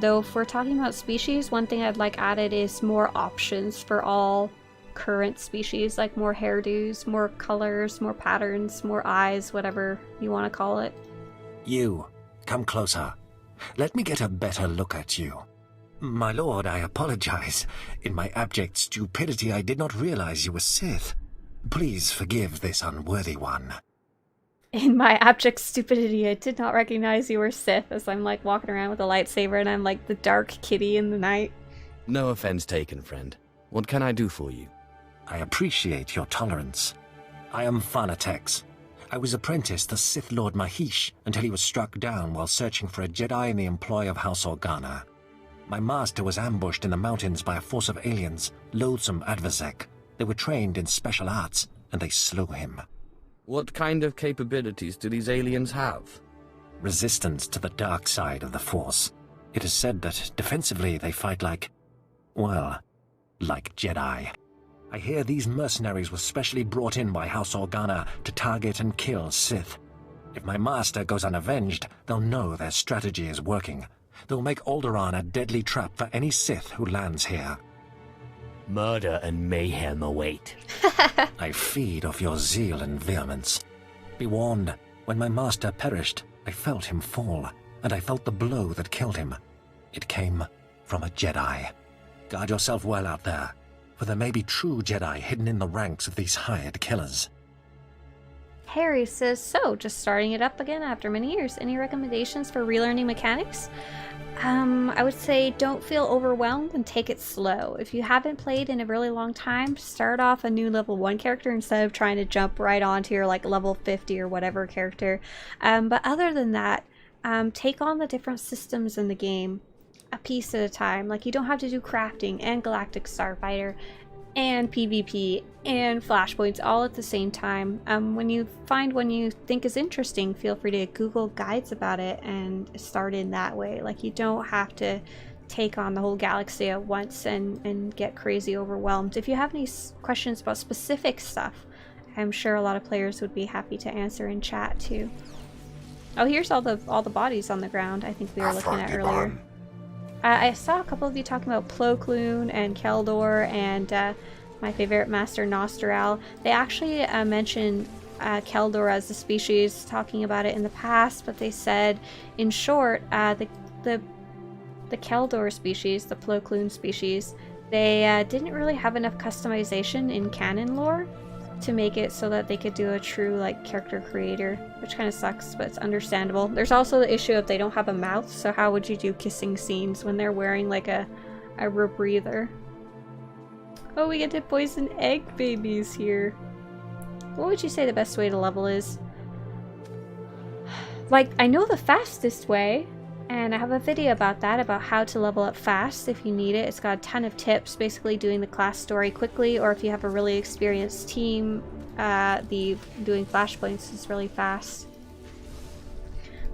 Though if we're talking about species, one thing I'd like added is more options for all current species, like more hairdos, more colors, more patterns, more eyes, whatever you want to call it. You, come closer. Let me get a better look at you. My lord, I apologize. In my abject stupidity, I did not realize you were Sith. Please forgive this unworthy one. In my abject stupidity, I did not recognize you were Sith, as I'm like walking around with a lightsaber and I'm like the dark kitty in the night. No offense taken, friend. What can I do for you? I appreciate your tolerance. I am Phanatex. I was apprenticed to Sith Lord Mahish until he was struck down while searching for a Jedi in the employ of House Organa. My master was ambushed in the mountains by a force of aliens, loathsome adversek. They were trained in special arts, and they slew him. What kind of capabilities do these aliens have? Resistance to the dark side of the Force. It is said that defensively they fight like Jedi. I hear these mercenaries were specially brought in by House Organa to target and kill Sith. If my master goes unavenged, they'll know their strategy is working. They'll make Alderaan a deadly trap for any Sith who lands here. Murder and mayhem await. I feed off your zeal and vehemence. Be warned, when my master perished, I felt him fall, and I felt the blow that killed him. It came from a Jedi. Guard yourself well out there, for there may be true Jedi hidden in the ranks of these hired killers. Harry says, so, just starting it up again after many years. Any recommendations for relearning mechanics? I would say don't feel overwhelmed and take it slow. If you haven't played in a really long time, start off a new level 1 character instead of trying to jump right onto your like level 50 or whatever character. But other than that, take on the different systems in the game a piece at a time. Like, you don't have to do crafting and Galactic Starfighter and PvP and flashpoints all at the same time. When you find one you think is interesting, feel free to Google guides about it and start in that way. Like, you don't have to take on the whole galaxy at once and get crazy overwhelmed. If you have any questions about specific stuff, I'm sure a lot of players would be happy to answer in chat too. Oh, here's all the bodies on the ground I think we were looking at earlier. I saw a couple of you talking about Plo Koon and Keldor and my favorite Master Nostoral. They actually mentioned Keldor as a species, talking about it in the past, but they said, in short, the Keldor species, the Plo Koon species, they didn't really have enough customization in canon lore to make it so that they could do a true like character creator, which kind of sucks, but it's understandable. There's also the issue of they don't have a mouth, so how would you do kissing scenes when they're wearing like a rebreather? Oh, we get to poison egg babies here. What would you say the best way to level is? Like, I know the fastest way, and I have a video about that, about how to level up fast if you need it. It's got a ton of tips, basically doing the class story quickly, or if you have a really experienced team, doing flashpoints is really fast.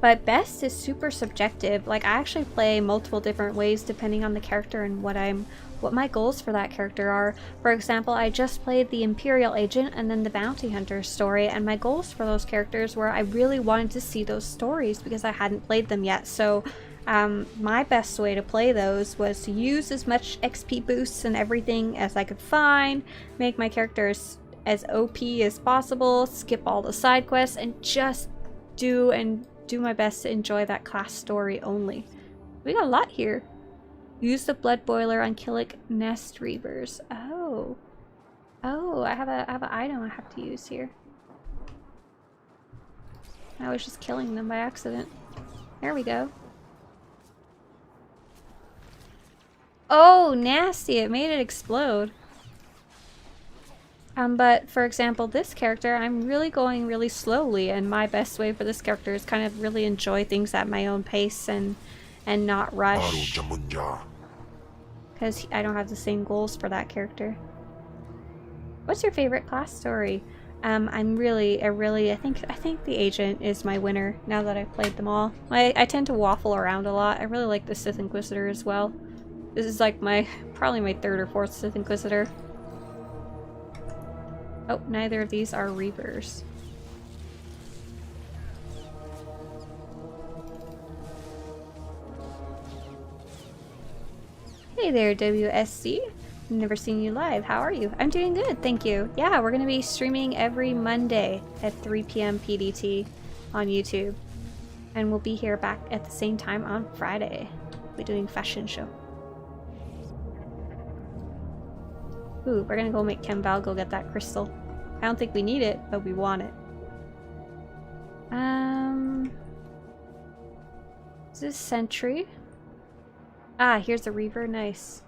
But best is super subjective. Like, I actually play multiple different ways depending on the character and what my goals for that character are. For example, I just played the Imperial Agent and then the Bounty Hunter story, and my goals for those characters were I really wanted to see those stories because I hadn't played them yet. So my best way to play those was to use as much XP boosts and everything as I could find, make my characters as OP as possible, skip all the side quests, and just do my best to enjoy that class story only. We got a lot here. Use the blood boiler on Killick nest reavers. Oh, I have an item I have to use here. I was just killing them by accident. There we go. Oh, nasty! It made it explode. But for example, this character, I'm really going really slowly, and my best way for this character is kind of really enjoy things at my own pace and not rush. Because I don't have the same goals for that character. What's your favorite class story? I think the Agent is my winner now that I've played them all. I tend to waffle around a lot. I really like the Sith Inquisitor as well. This is like probably my 3rd or 4th Sith Inquisitor. Oh, neither of these are Reavers. Hey there, WSC. Never seen you live. How are you? I'm doing good, thank you. Yeah, we're going to be streaming every Monday at 3 p.m. PDT on YouTube. And we'll be here back at the same time on Friday. We'll be doing fashion show. Ooh, we're going to go make Kemval go get that crystal. I don't think we need it, but we want it. Is this Sentry? Ah, here's the Reaver. Nice.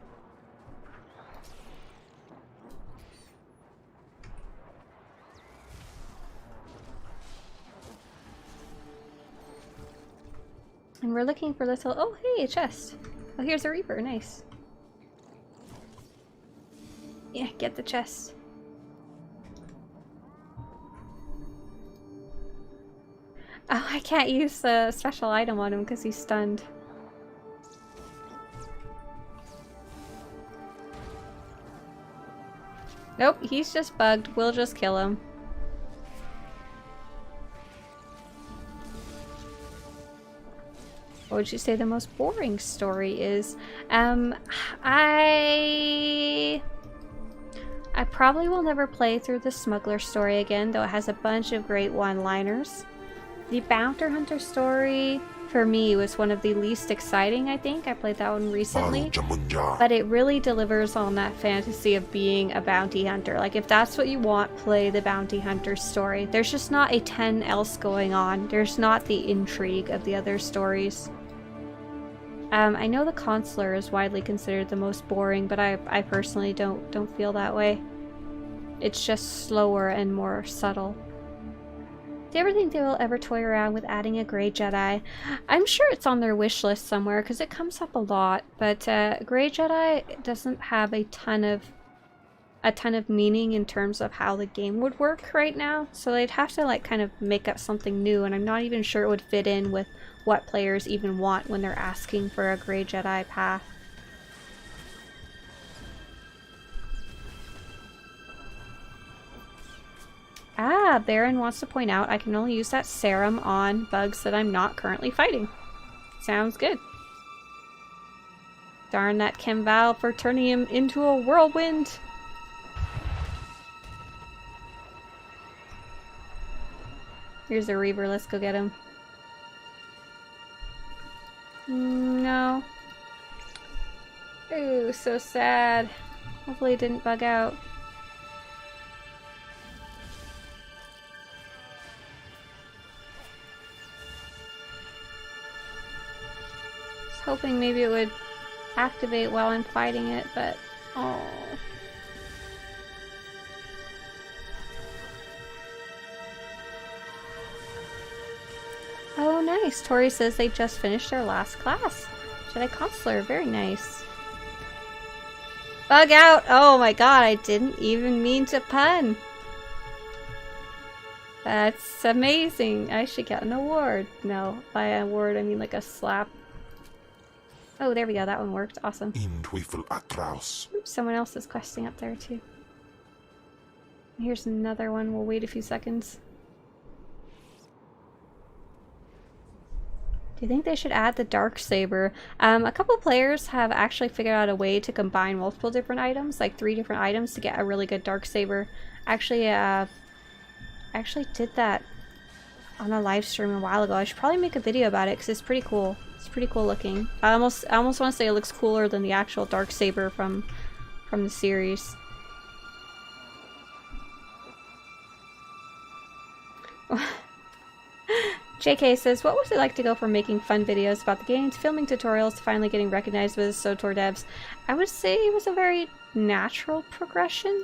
And we're looking for little... Oh, hey, a chest. Oh, here's a Reaper. Nice. Yeah, get the chest. Oh, I can't use the special item on him because he's stunned. Nope, he's just bugged. We'll just kill him. What would you say the most boring story is? I probably will never play through the smuggler story again, though it has a bunch of great one-liners. The bounty hunter story, for me, was one of the least exciting, I think. I played that one recently. But it really delivers on that fantasy of being a bounty hunter. Like, if that's what you want, play the bounty hunter story. There's just not a ton else going on. There's not the intrigue of the other stories. I know the Consular is widely considered the most boring, but I personally don't feel that way. It's just slower and more subtle. Do you ever think they will ever toy around with adding a Grey Jedi? I'm sure it's on their wish list somewhere because it comes up a lot, but Grey Jedi doesn't have a ton of meaning in terms of how the game would work right now, so they'd have to like kind of make up something new, and I'm not even sure it would fit in with what players even want when they're asking for a Grey Jedi path. Ah, Baron wants to point out I can only use that serum on bugs that I'm not currently fighting. Sounds good. Darn that Kim Val for turning him into a whirlwind. Here's a Reaver, let's go get him. No. Ooh, so sad. Hopefully it didn't bug out. Hoping maybe it would activate while I'm fighting it, but oh. Oh, nice. Tori says they just finished their last class. Jedi Consular, very nice. Bug out! Oh my god, I didn't even mean to pun. That's amazing. I should get an award. No, by award I mean like a slap. Oh, there we go. That one worked. Awesome. Oops, someone else is questing up there too. Here's another one. We'll wait a few seconds. Do you think they should add the Darksaber? A couple players have actually figured out a way to combine multiple different items, like 3 different items, to get a really good Darksaber. Actually, I actually did that on a live stream a while ago. I should probably make a video about it because it's pretty cool. It's pretty cool looking. I almost want to say it looks cooler than the actual Darksaber from the series. JK says, what was it like to go from making fun videos about the game to filming tutorials to finally getting recognized with SWTOR devs? I would say it was a very natural progression.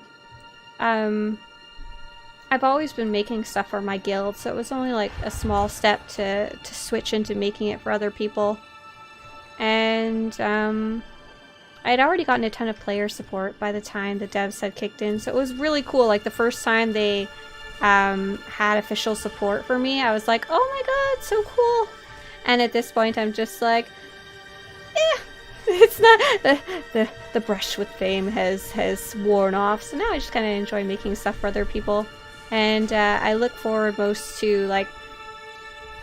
I've always been making stuff for my guild, so it was only like a small step to switch into making it for other people. And I'd already gotten a ton of player support by the time the devs had kicked in, so it was really cool. Like the first time they had official support for me, I was like, oh my god, so cool. And at this point I'm just like, it's not the brush with fame has worn off, so now I just kind of enjoy making stuff for other people. And I look forward most to like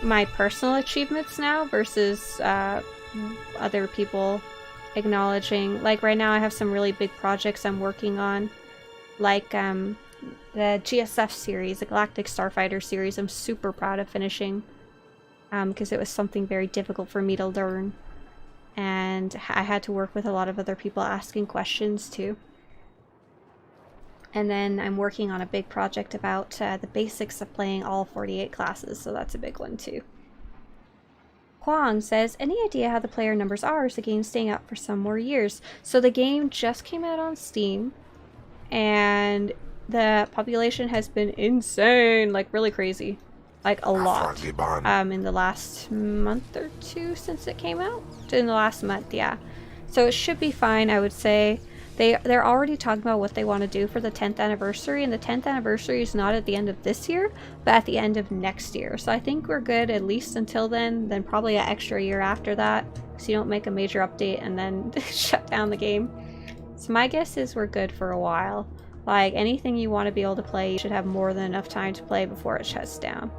my personal achievements now versus other people acknowledging. Like right now I have some really big projects I'm working on, like the GSF series, the Galactic Starfighter series. I'm super proud of finishing because it was something very difficult for me to learn, and I had to work with a lot of other people asking questions too. And then I'm working on a big project about the basics of playing all 48 classes, so that's a big one too. Kwong says, any idea how the player numbers are? Is the game staying up for some more years? So the game just came out on Steam, and the population has been insane, like really crazy. Like a lot. In the last month or two since it came out? In the last month, yeah. So it should be fine, I would say. They're already talking about what they want to do for the 10th anniversary, and the 10th anniversary is not at the end of this year, but at the end of next year. So I think we're good at least until then probably an extra year after that, so you don't make a major update and then shut down the game. So my guess is we're good for a while. Like, anything you want to be able to play, you should have more than enough time to play before it shuts down.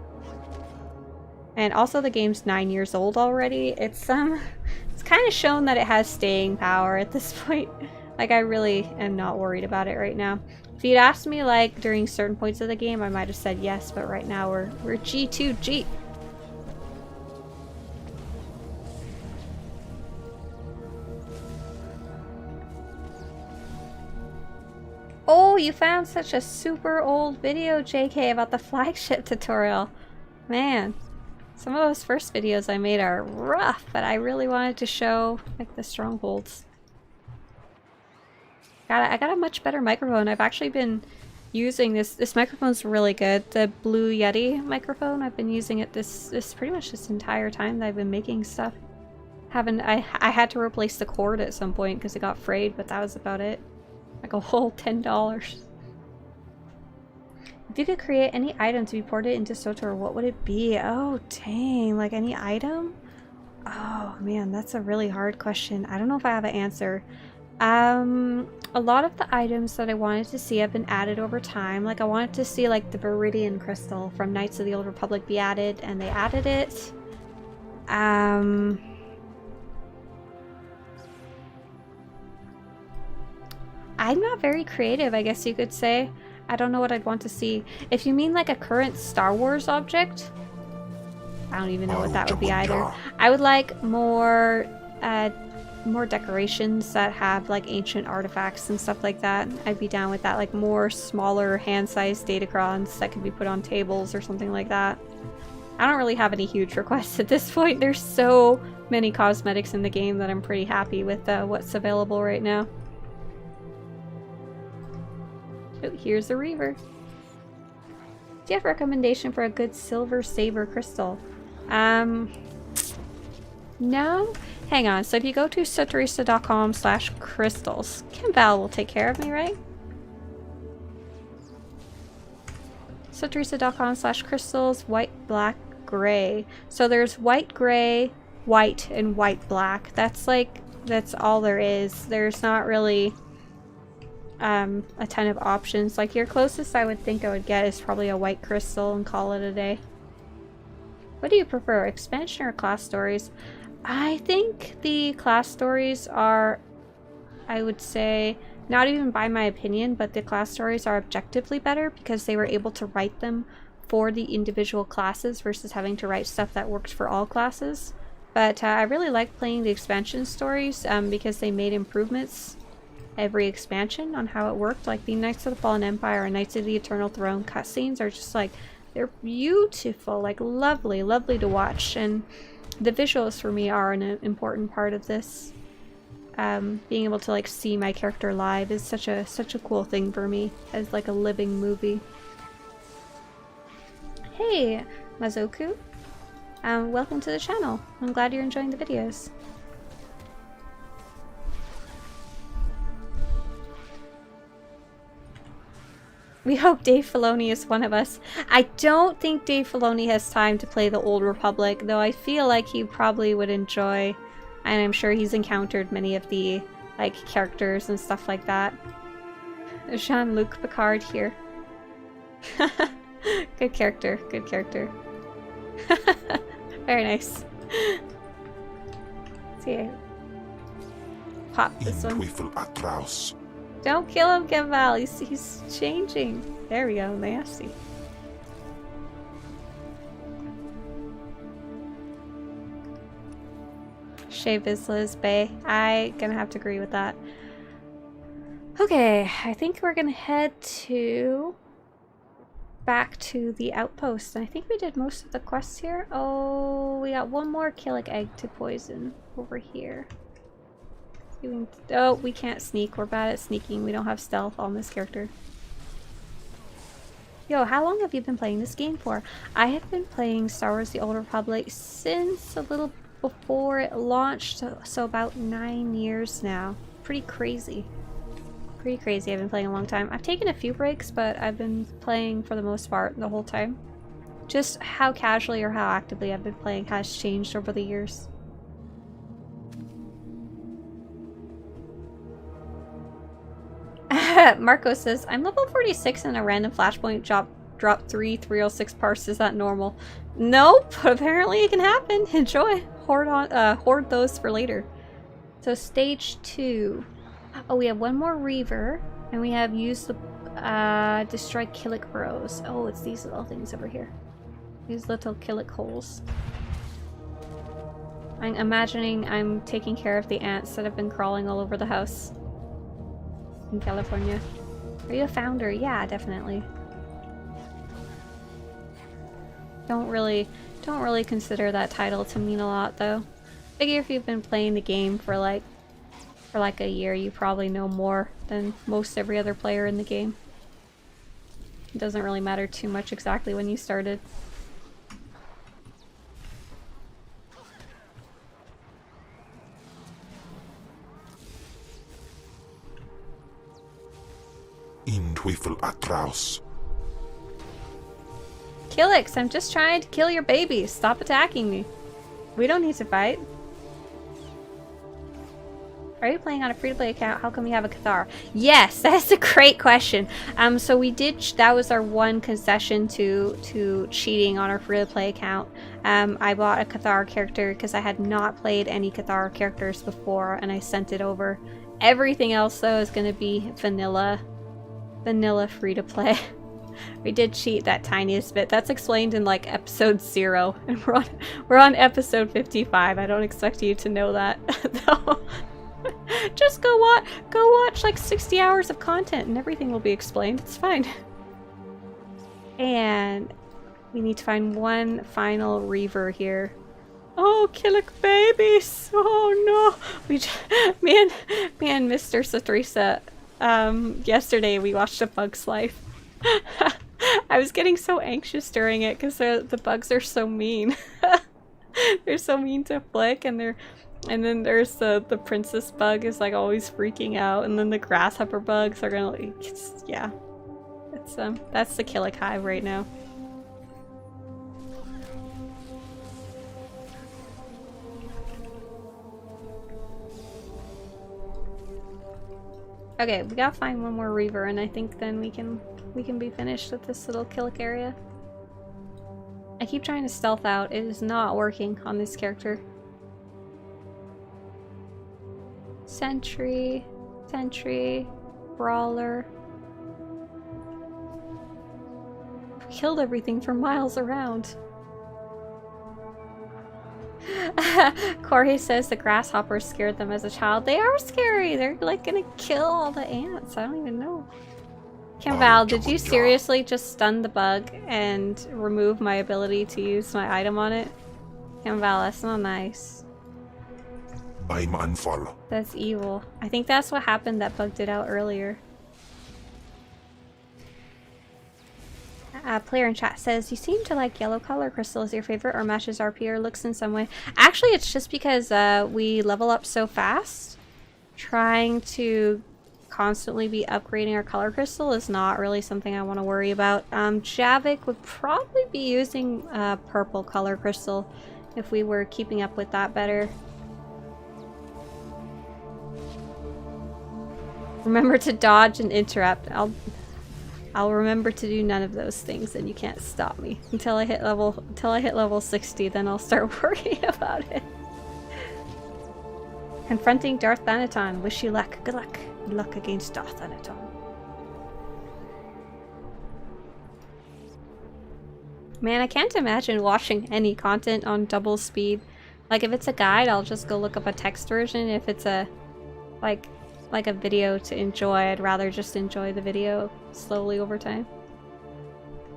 And also the game's 9 years old already. It's kind of shown that it has staying power at this point. Like, I really am not worried about it right now. If you'd asked me, like, during certain points of the game, I might have said yes, but right now we're G2G. Oh, you found such a super old video, JK, about the flagship tutorial. Man, some of those first videos I made are rough, but I really wanted to show, like, the strongholds. I got a much better microphone. I've actually been using this microphone's really good. The Blue Yeti microphone. I've been using it this pretty much this entire time that I've been making stuff. I had to replace the cord at some point because it got frayed, but that was about it. Like a whole $10. If you could create any item to be ported into SWTOR, what would it be? Oh dang, like any item? Oh man, that's a really hard question. I don't know if I have an answer. A lot of the items that I wanted to see have been added over time. Like, I wanted to see, like, the Viridian Crystal from Knights of the Old Republic be added, and they added it. I'm not very creative, I guess you could say. I don't know what I'd want to see. If you mean, like, a current Star Wars object, I don't even know what that would be either. I would like more decorations that have like ancient artifacts and stuff like that. I'd be down with that, like more smaller hand-sized datacrons that could be put on tables or something like that. I don't really have any huge requests at this point. There's so many cosmetics in the game that I'm pretty happy with what's available right now. Oh, here's a Reaver. Do you have a recommendation for a good silver saber crystal? No? Hang on, so if you go to Swtorista.com/crystals, Kimval will take care of me, right? Swtorista.com/crystals, white, black, gray. So there's white, gray, white, and white, black. That's all there is. There's not really a ton of options. Like, your closest I would think I would get is probably a white crystal and call it a day. What do you prefer, expansion or class stories? I think the class stories are, I would say, not even by my opinion, but the class stories are objectively better because they were able to write them for the individual classes versus having to write stuff that works for all classes. But I really like playing the expansion stories because they made improvements every expansion on how it worked. Like the Knights of the Fallen Empire and Knights of the Eternal Throne cutscenes are just like, they're beautiful, like lovely, lovely to watch. And the visuals for me are an important part of this. Being able to like see my character live is such a cool thing for me as like a living movie. Hey, Mazoku. Welcome to the channel. I'm glad you're enjoying the videos. We hope Dave Filoni is one of us. I don't think Dave Filoni has time to play the Old Republic, though I feel like he probably would enjoy, and I'm sure he's encountered many of the like characters and stuff like that. Jean-Luc Picard here. Good character, good character. Very nice. Let's see. Pop this one. Don't kill him, Kimval. He's changing. There we go. Nasty. Shea Vizsla's Bay. I gonna have to agree with that. Okay, I think we're gonna head back to the outpost. I think we did most of the quests here. Oh, we got one more Killick egg to poison over here. Oh, we can't sneak. We're bad at sneaking. We don't have stealth on this character. Yo, how long have you been playing this game for? I have been playing Star Wars The Old Republic since a little before it launched, so about 9 years now. Pretty crazy. Pretty crazy. I've been playing a long time. I've taken a few breaks, but I've been playing for the most part the whole time. Just how casually or how actively I've been playing has changed over the years. Marco says, I'm level 46 and a random flashpoint drop 306 parts. Is that normal? Nope, apparently it can happen. Enjoy. Hoard those for later. So stage 2. Oh, we have one more Reaver, and we have used the destroy Killick Burrows. Oh, it's these little things over here. These little Killick holes. I'm imagining I'm taking care of the ants that have been crawling all over the house in California. Are you a founder? Yeah, definitely. Don't really consider that title to mean a lot, though. Figure if you've been playing the game for like a year, you probably know more than most every other player in the game. It doesn't really matter too much exactly when you started. In Twyfel Atraus. Killix, I'm just trying to kill your babies. Stop attacking me. We don't need to fight. Are you playing on a free-to-play account? How come you have a Cathar? Yes, that's a great question. So we did, that was our one concession to cheating on our free-to-play account. I bought a Cathar character because I had not played any Cathar characters before, and I sent it over. Everything else, though, is going to be vanilla free-to-play. We did cheat that tiniest bit. That's explained in like episode 0, and we're on episode 55. I don't expect you to know that, though. Just go watch like 60 hours of content and everything will be explained. It's fine. And we need to find one final Reaver here. Oh, Killick babies! Oh no! Me and Mr. Swtorista, yesterday we watched A Bug's Life. I was getting so anxious during it because the bugs are so mean. They're so mean to Flick, and then there's the princess bug is like always freaking out, and then the grasshopper bugs are gonna like, yeah. It's that's the Killick hive right now. Okay, we gotta find one more Reaver, and I think then we can be finished with this little Killick area. I keep trying to stealth out. It is not working on this character. Sentry, Brawler. We killed everything for miles around. Corey says the grasshoppers scared them as a child. They are scary. They're like gonna kill all the ants. I don't even know. Camval, did you seriously just stun the bug and remove my ability to use my item on it? Camval, that's not nice. I'm unfollow. That's evil. I think that's what happened that bugged it out earlier. Player in chat says, you seem to like yellow color crystal as your favorite, or matches RP or looks in some way. Actually, it's just because we level up so fast. Trying to constantly be upgrading our color crystal is not really something I want to worry about. Javik would probably be using purple color crystal if we were keeping up with that better. Remember to dodge and interrupt. I'll remember to do none of those things, and you can't stop me until I hit level 60. Then I'll start worrying about it. Confronting Darth Thanaton. Wish you luck. Good luck. Good luck against Darth Thanaton. Man, I can't imagine watching any content on double speed. Like, if it's a guide, I'll just go look up a text version. If it's a like a video to enjoy, I'd rather just enjoy the video slowly over time.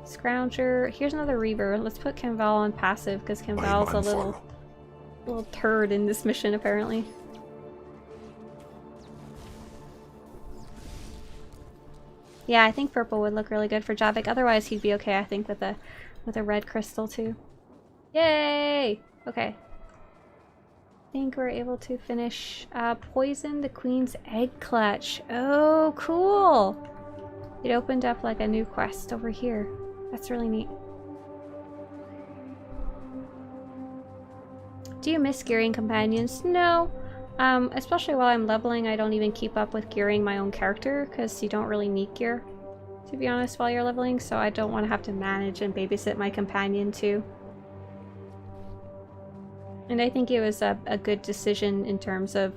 Scrounger. Here's another Reaver. Let's put Camval on passive because Camval's a little turd in this mission apparently. Yeah, I think purple would look really good for Javik. Otherwise, he'd be okay, I think, with a red crystal too. Yay! Okay. think we're able to finish poison the queen's egg clutch. Oh, cool! It opened up like a new quest over here. That's really neat. Do you miss gearing companions? No. Especially while I'm leveling, I don't even keep up with gearing my own character because you don't really need gear, to be honest, while you're leveling, so I don't want to have to manage and babysit my companion too. And I think it was a good decision in terms of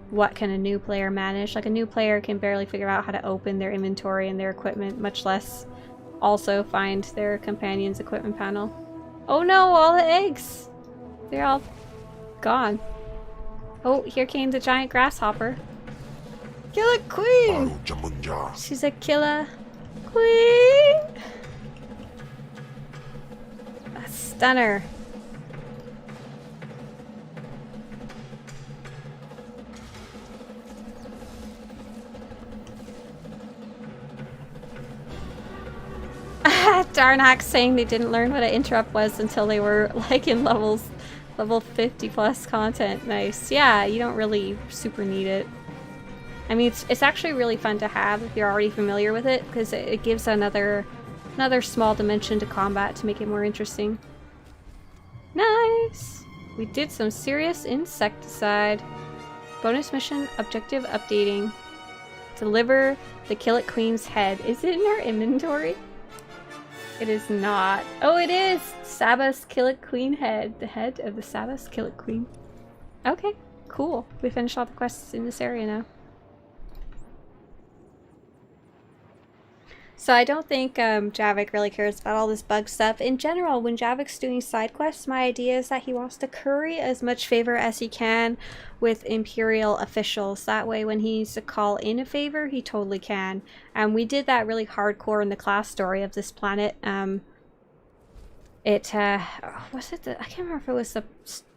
what can a new player manage. Like, a new player can barely figure out how to open their inventory and their equipment, much less also find their companion's equipment panel. Oh no, all the eggs! They're all gone. Oh, here came the giant grasshopper. Killer queen! She's a killer queen! A stunner. Darnak saying they didn't learn what an interrupt was until they were like in level 50 plus content. Nice. Yeah, you don't really super need it. I mean, it's actually really fun to have if you're already familiar with it, because it gives another small dimension to combat to make it more interesting. Nice! We did some serious insecticide. Bonus mission objective updating. Deliver the Killick Queen's head. Is it in our inventory? It is not. Oh, it is! Sabbath's Killick Queen head. The head of the Sabbath's Killick Queen. Okay, cool. We finished all the quests in this area now. So I don't think Javik really cares about all this bug stuff. In general, when Javik's doing side quests, my idea is that he wants to curry as much favor as he can with Imperial officials. That way, when he needs to call in a favor, he totally can. And we did that really hardcore in the class story of this planet. Was it I can't remember if it was the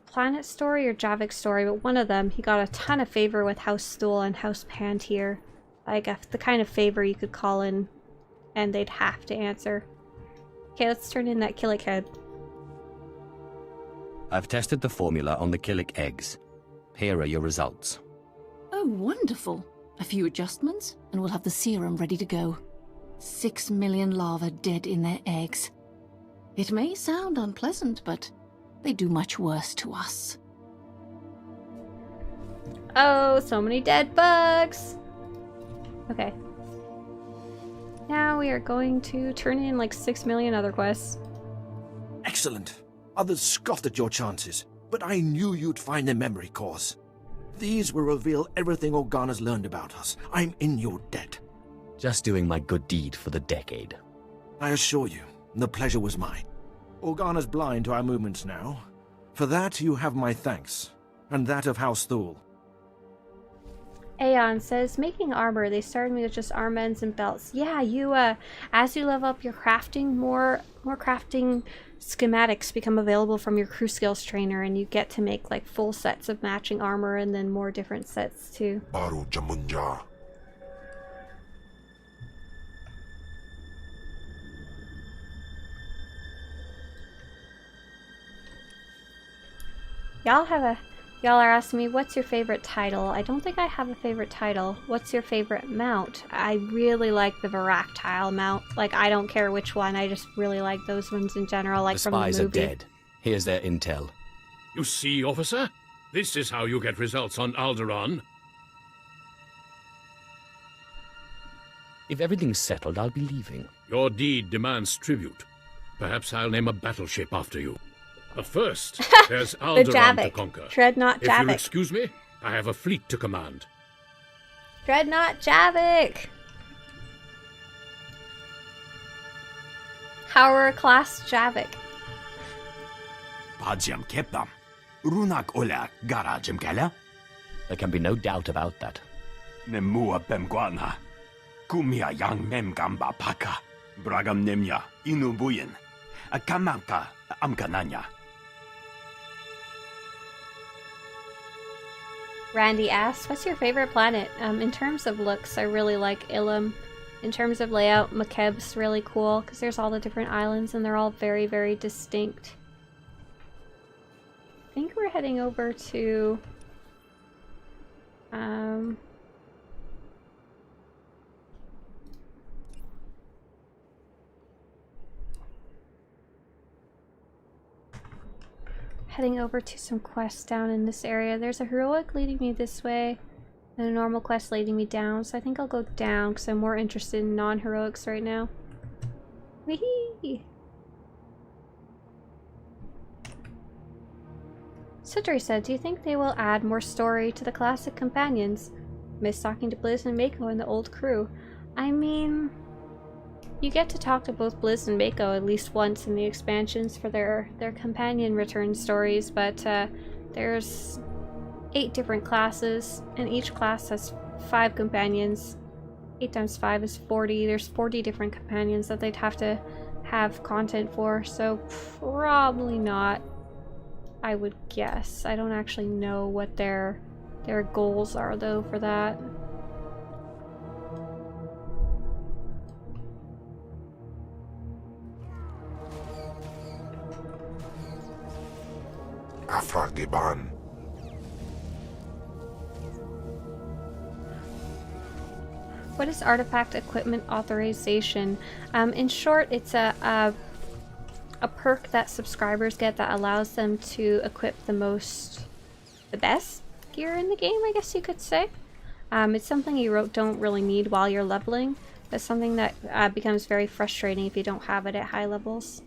planet story or Javik's story, but one of them, he got a ton of favor with House Stool and House Pantier. Like, the kind of favor you could call in and they'd have to answer. Okay, let's turn in that Killick head. I've tested the formula on the Killick eggs. Here are your results. Oh, wonderful. A few adjustments, and we'll have the serum ready to go. 6 million larvae dead in their eggs. It may sound unpleasant, but they do much worse to us. Oh, so many dead bugs! Okay. Now we are going to turn in like 6 million other quests. Excellent. Others scoffed at your chances, but I knew you'd find the memory cores. These will reveal everything Organa's learned about us. I'm in your debt. Just doing my good deed for the decade. I assure you, the pleasure was mine. Organa's blind to our movements now. For that, you have my thanks, and that of House Thule. Aeon says, making armor, they started me with just armbands and belts. Yeah, you, as you level up your crafting, more crafting schematics become available from your crew skills trainer, and you get to make, like, full sets of matching armor and then more different sets, too. Baru Jamunja. Y'all are asking me, what's your favorite title? I don't think I have a favorite title. What's your favorite mount? I really like the Varactile mount. Like, I don't care which one, I just really like those ones in general, like The from the movie. spies are dead. Here's their intel. You see, officer? This is how you get results on Alderaan. If everything's settled, I'll be leaving. Your deed demands tribute. Perhaps I'll name a battleship after you. But first, there's Alderaan to conquer. Dreadnought If you'll Javik. excuse me, I have a fleet to command. Dreadnought Javik! Power class Javik. Pajam keptam. Runak ola garajam kala. There can be no doubt about that. Nemua bemguana. Kumia yang mem gamba paka. Bragam nemya inubuyin. Akamaka amkananya. Randy asks, what's your favorite planet? In terms of looks, I really like Ilum. In terms of layout, Makeb's really cool, because there's all the different islands, and they're all very, very distinct. I think we're heading over to Heading over to some quests down in this area. There's a heroic leading me this way, and a normal quest leading me down, so I think I'll go down because I'm more interested in non-heroics right now. Wee-hee! Swtorista, do you think they will add more story to the classic companions? Miss talking to Blizz and Mako and the old crew. I mean, you get to talk to both Blizz and Mako at least once in the expansions for their companion return stories, but there's 8 different classes, and each class has 5 companions. 8 times 5 is 40. There's 40 different companions that they'd have to have content for, so probably not, I would guess. I don't actually know what their goals are, though, for that. Afragiban. What is artifact equipment authorization? In short, it's a perk that subscribers get that allows them to equip the best gear in the game, I guess you could say. It's something you don't really need while you're leveling, but something that becomes very frustrating if you don't have it at high levels.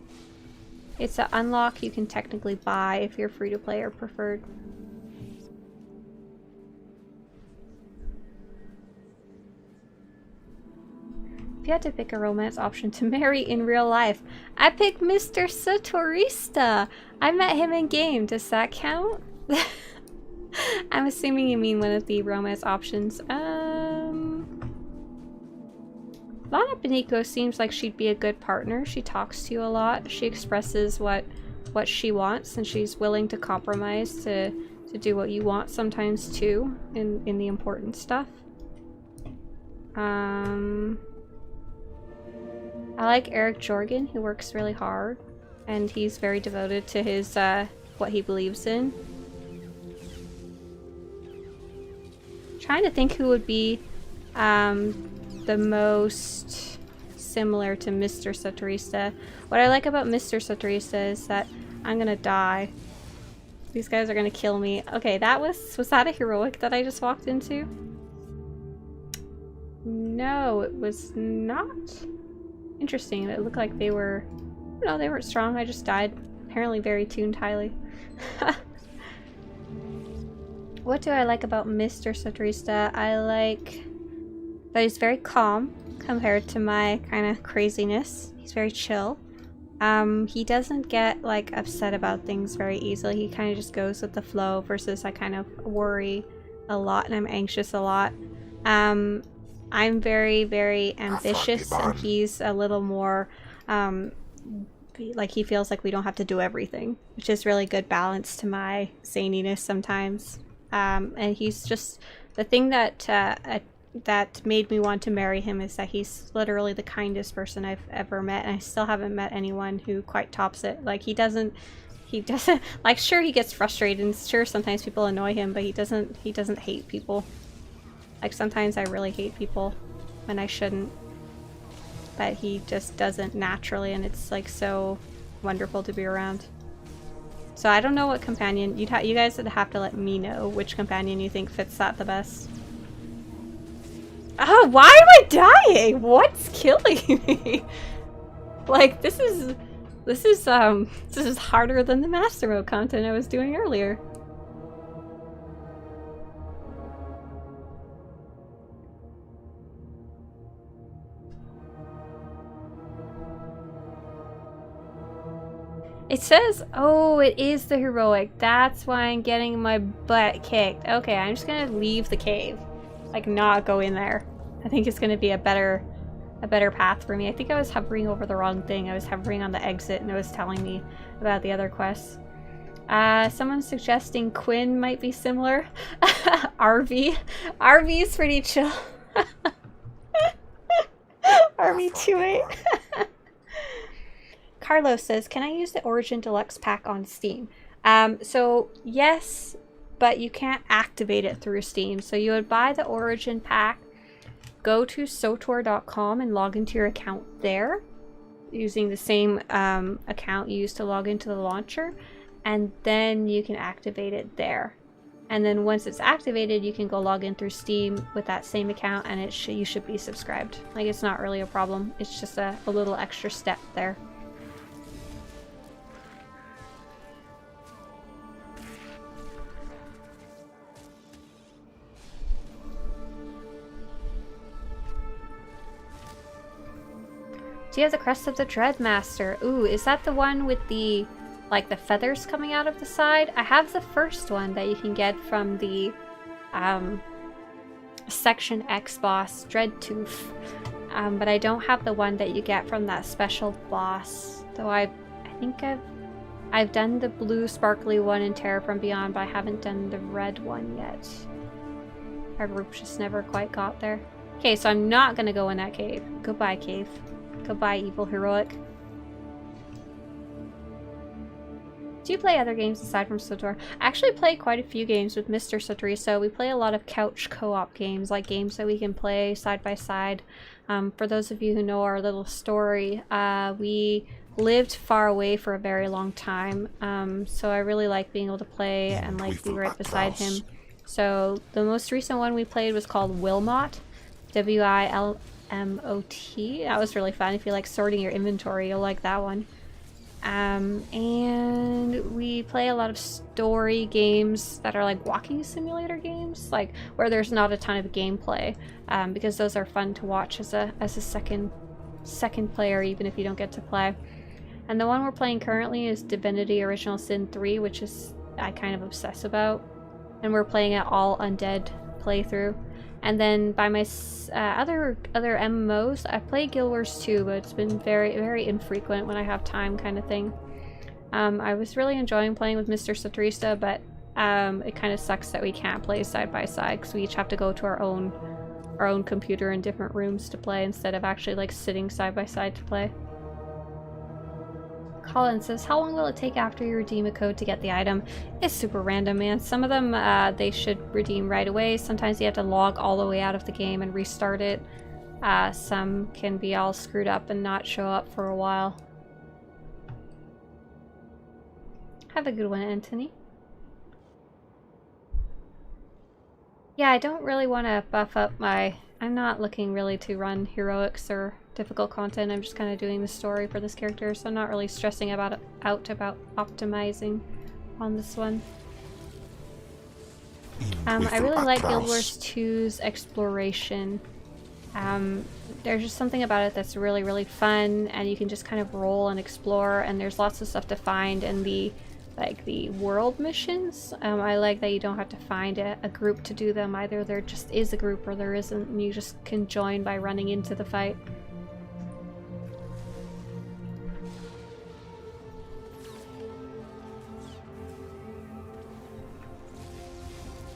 It's an unlock you can technically buy if you're free to play or preferred. If you had to pick a romance option to marry in real life, I picked Mr. Swtorista. I met him in game. Does that count? I'm assuming you mean one of the romance options. Lana Beniko seems like she'd be a good partner. She talks to you a lot. She expresses what she wants, and she's willing to compromise to do what you want sometimes too, in the important stuff. I like Eric Jorgen. He works really hard, and he's very devoted to his what he believes in. Trying to think who would be the most similar to Mr. Swtorista. What I like about Mr. Swtorista is that I'm gonna die. These guys are gonna kill me. Okay, was that a heroic that I just walked into? No, it was not. Interesting. It looked like they were, no, they weren't strong. I just died. Apparently very tuned highly. What do I like about Mr. Swtorista? I like that he's very calm compared to my kind of craziness. He's very chill. He doesn't get like upset about things very easily. He kind of just goes with the flow versus I kind of worry a lot and I'm anxious a lot. I'm very, very ambitious and he's a little more like he feels like we don't have to do everything, which is really good balance to my zaniness sometimes. And he's just the thing that made me want to marry him is that he's literally the kindest person I've ever met, and I still haven't met anyone who quite tops it. Like he doesn't like, sure, he gets frustrated and sure sometimes people annoy him, but he doesn't hate people. Like sometimes I really hate people when I shouldn't, but he just doesn't naturally, and it's like so wonderful to be around. So I don't know what companion you guys would have to let me know which companion you think fits that the best. Oh, why am I dying? What's killing me? Like this is harder than the Master Mode content I was doing earlier. It says, oh, it is the heroic. That's why I'm getting my butt kicked. Okay, I'm just gonna leave the cave. Like, not go in there. I think it's gonna be a better path for me. I think I was hovering over the wrong thing. I was hovering on the exit and it was telling me about the other quests. Someone's suggesting Quinn might be similar. RV is pretty chill. RV28. Carlos says, can I use the Origin Deluxe pack on Steam? So yes, but you can't activate it through Steam. So you would buy the Origin pack, go to SWTOR.com and log into your account there, using the same account you used to log into the launcher, and then you can activate it there. And then once it's activated, you can go log in through Steam with that same account, and you should be subscribed. Like, it's not really a problem. It's just a little extra step there. Do you have the Crest of the Dreadmaster? Ooh, is that the one with the, like, the feathers coming out of the side? I have the first one that you can get from the Section X boss, Dreadtooth. But I don't have the one that you get from that special boss. Though I think I've done the blue sparkly one in Terror from Beyond, but I haven't done the red one yet. Our group just never quite got there. Okay, so I'm not gonna go in that cave. Goodbye, cave. Goodbye, evil heroic. Do you play other games aside from SWTOR? I actually play quite a few games with Mr. Swtorista. We play a lot of couch co-op games, like games that we can play side by side. For those of you who know our little story, we lived far away for a very long time, so I really like being able to play and like be right beside him. So the most recent one we played was called Wilmot, W-I-L-M-O-T. That was really fun. If you like sorting your inventory, you'll like that one. And we play a lot of story games that are like walking simulator games, like where there's not a ton of gameplay, because those are fun to watch as a second player, even if you don't get to play. And the one we're playing currently is Divinity Original Sin 3, which is I kind of obsess about, and we're playing it all undead playthrough. And then by my other MMOs, I play Guild Wars 2, but it's been very, very infrequent when I have time, kind of thing. I was really enjoying playing with Mr. Swtorista, but it kind of sucks that we can't play side by side because we each have to go to our own computer in different rooms to play instead of actually like sitting side by side to play. Colin says, how long will it take after you redeem a code to get the item? It's super random, man. Some of them they should redeem right away. Sometimes you have to log all the way out of the game and restart it. Some can be all screwed up and not show up for a while. Have a good one, Anthony. Yeah, I don't really want to buff up my... I'm not looking really to run heroics or difficult content. I'm just kind of doing the story for this character, so I'm not really stressing about optimizing on this one. I really like Guild Wars 2's exploration. There's just something about it that's really, really fun, and you can just kind of roll and explore, and there's lots of stuff to find in the world missions. I like that you don't have to find a group to do them. Either there just is a group or there isn't, and you just can join by running into the fight.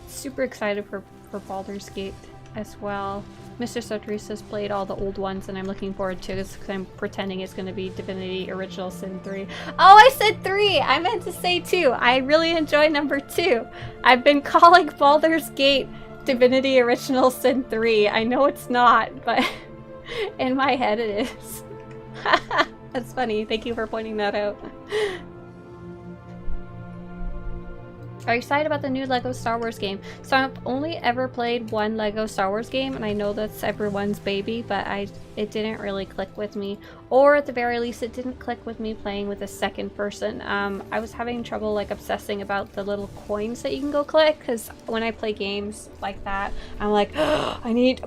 Super excited for Baldur's Gate as well. Mr. Swtorista's played all the old ones, and I'm looking forward to it because I'm pretending it's going to be Divinity Original Sin 3. Oh, I said 3! I meant to say 2. I really enjoy number 2. I've been calling Baldur's Gate Divinity Original Sin 3. I know it's not, but in my head it is. That's funny. Thank you for pointing that out. Are you excited about the new LEGO Star Wars game? So I've only ever played one LEGO Star Wars game, and I know that's everyone's baby, but it didn't really click with me. Or at the very least, it didn't click with me playing with a second person. I was having trouble like obsessing about the little coins that you can go collect, because when I play games like that, I'm like, oh,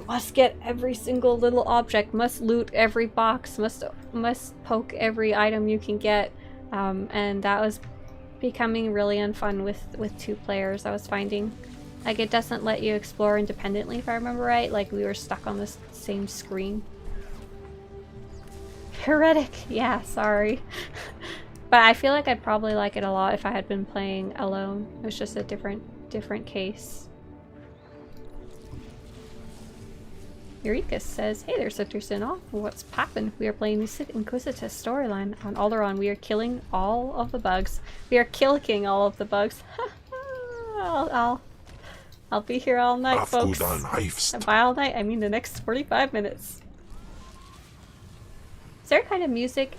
must get every single little object, must loot every box, must poke every item you can get, and that was becoming really unfun with 2 players. I was finding like it doesn't let you explore independently, if I remember right. Like we were stuck on the same screen. Heretic, yeah, sorry. But I feel like I'd probably like it a lot if I had been playing alone. It was just a different case. Eureka says, hey there, Swtorista. What's poppin'? We are playing the Sith Inquisitor storyline on Alderaan. We are killing all of the bugs. We are killing all of the bugs. I'll be here all night, folks. Afgudal And by all night, I mean the next 45 minutes. Is there a kind of music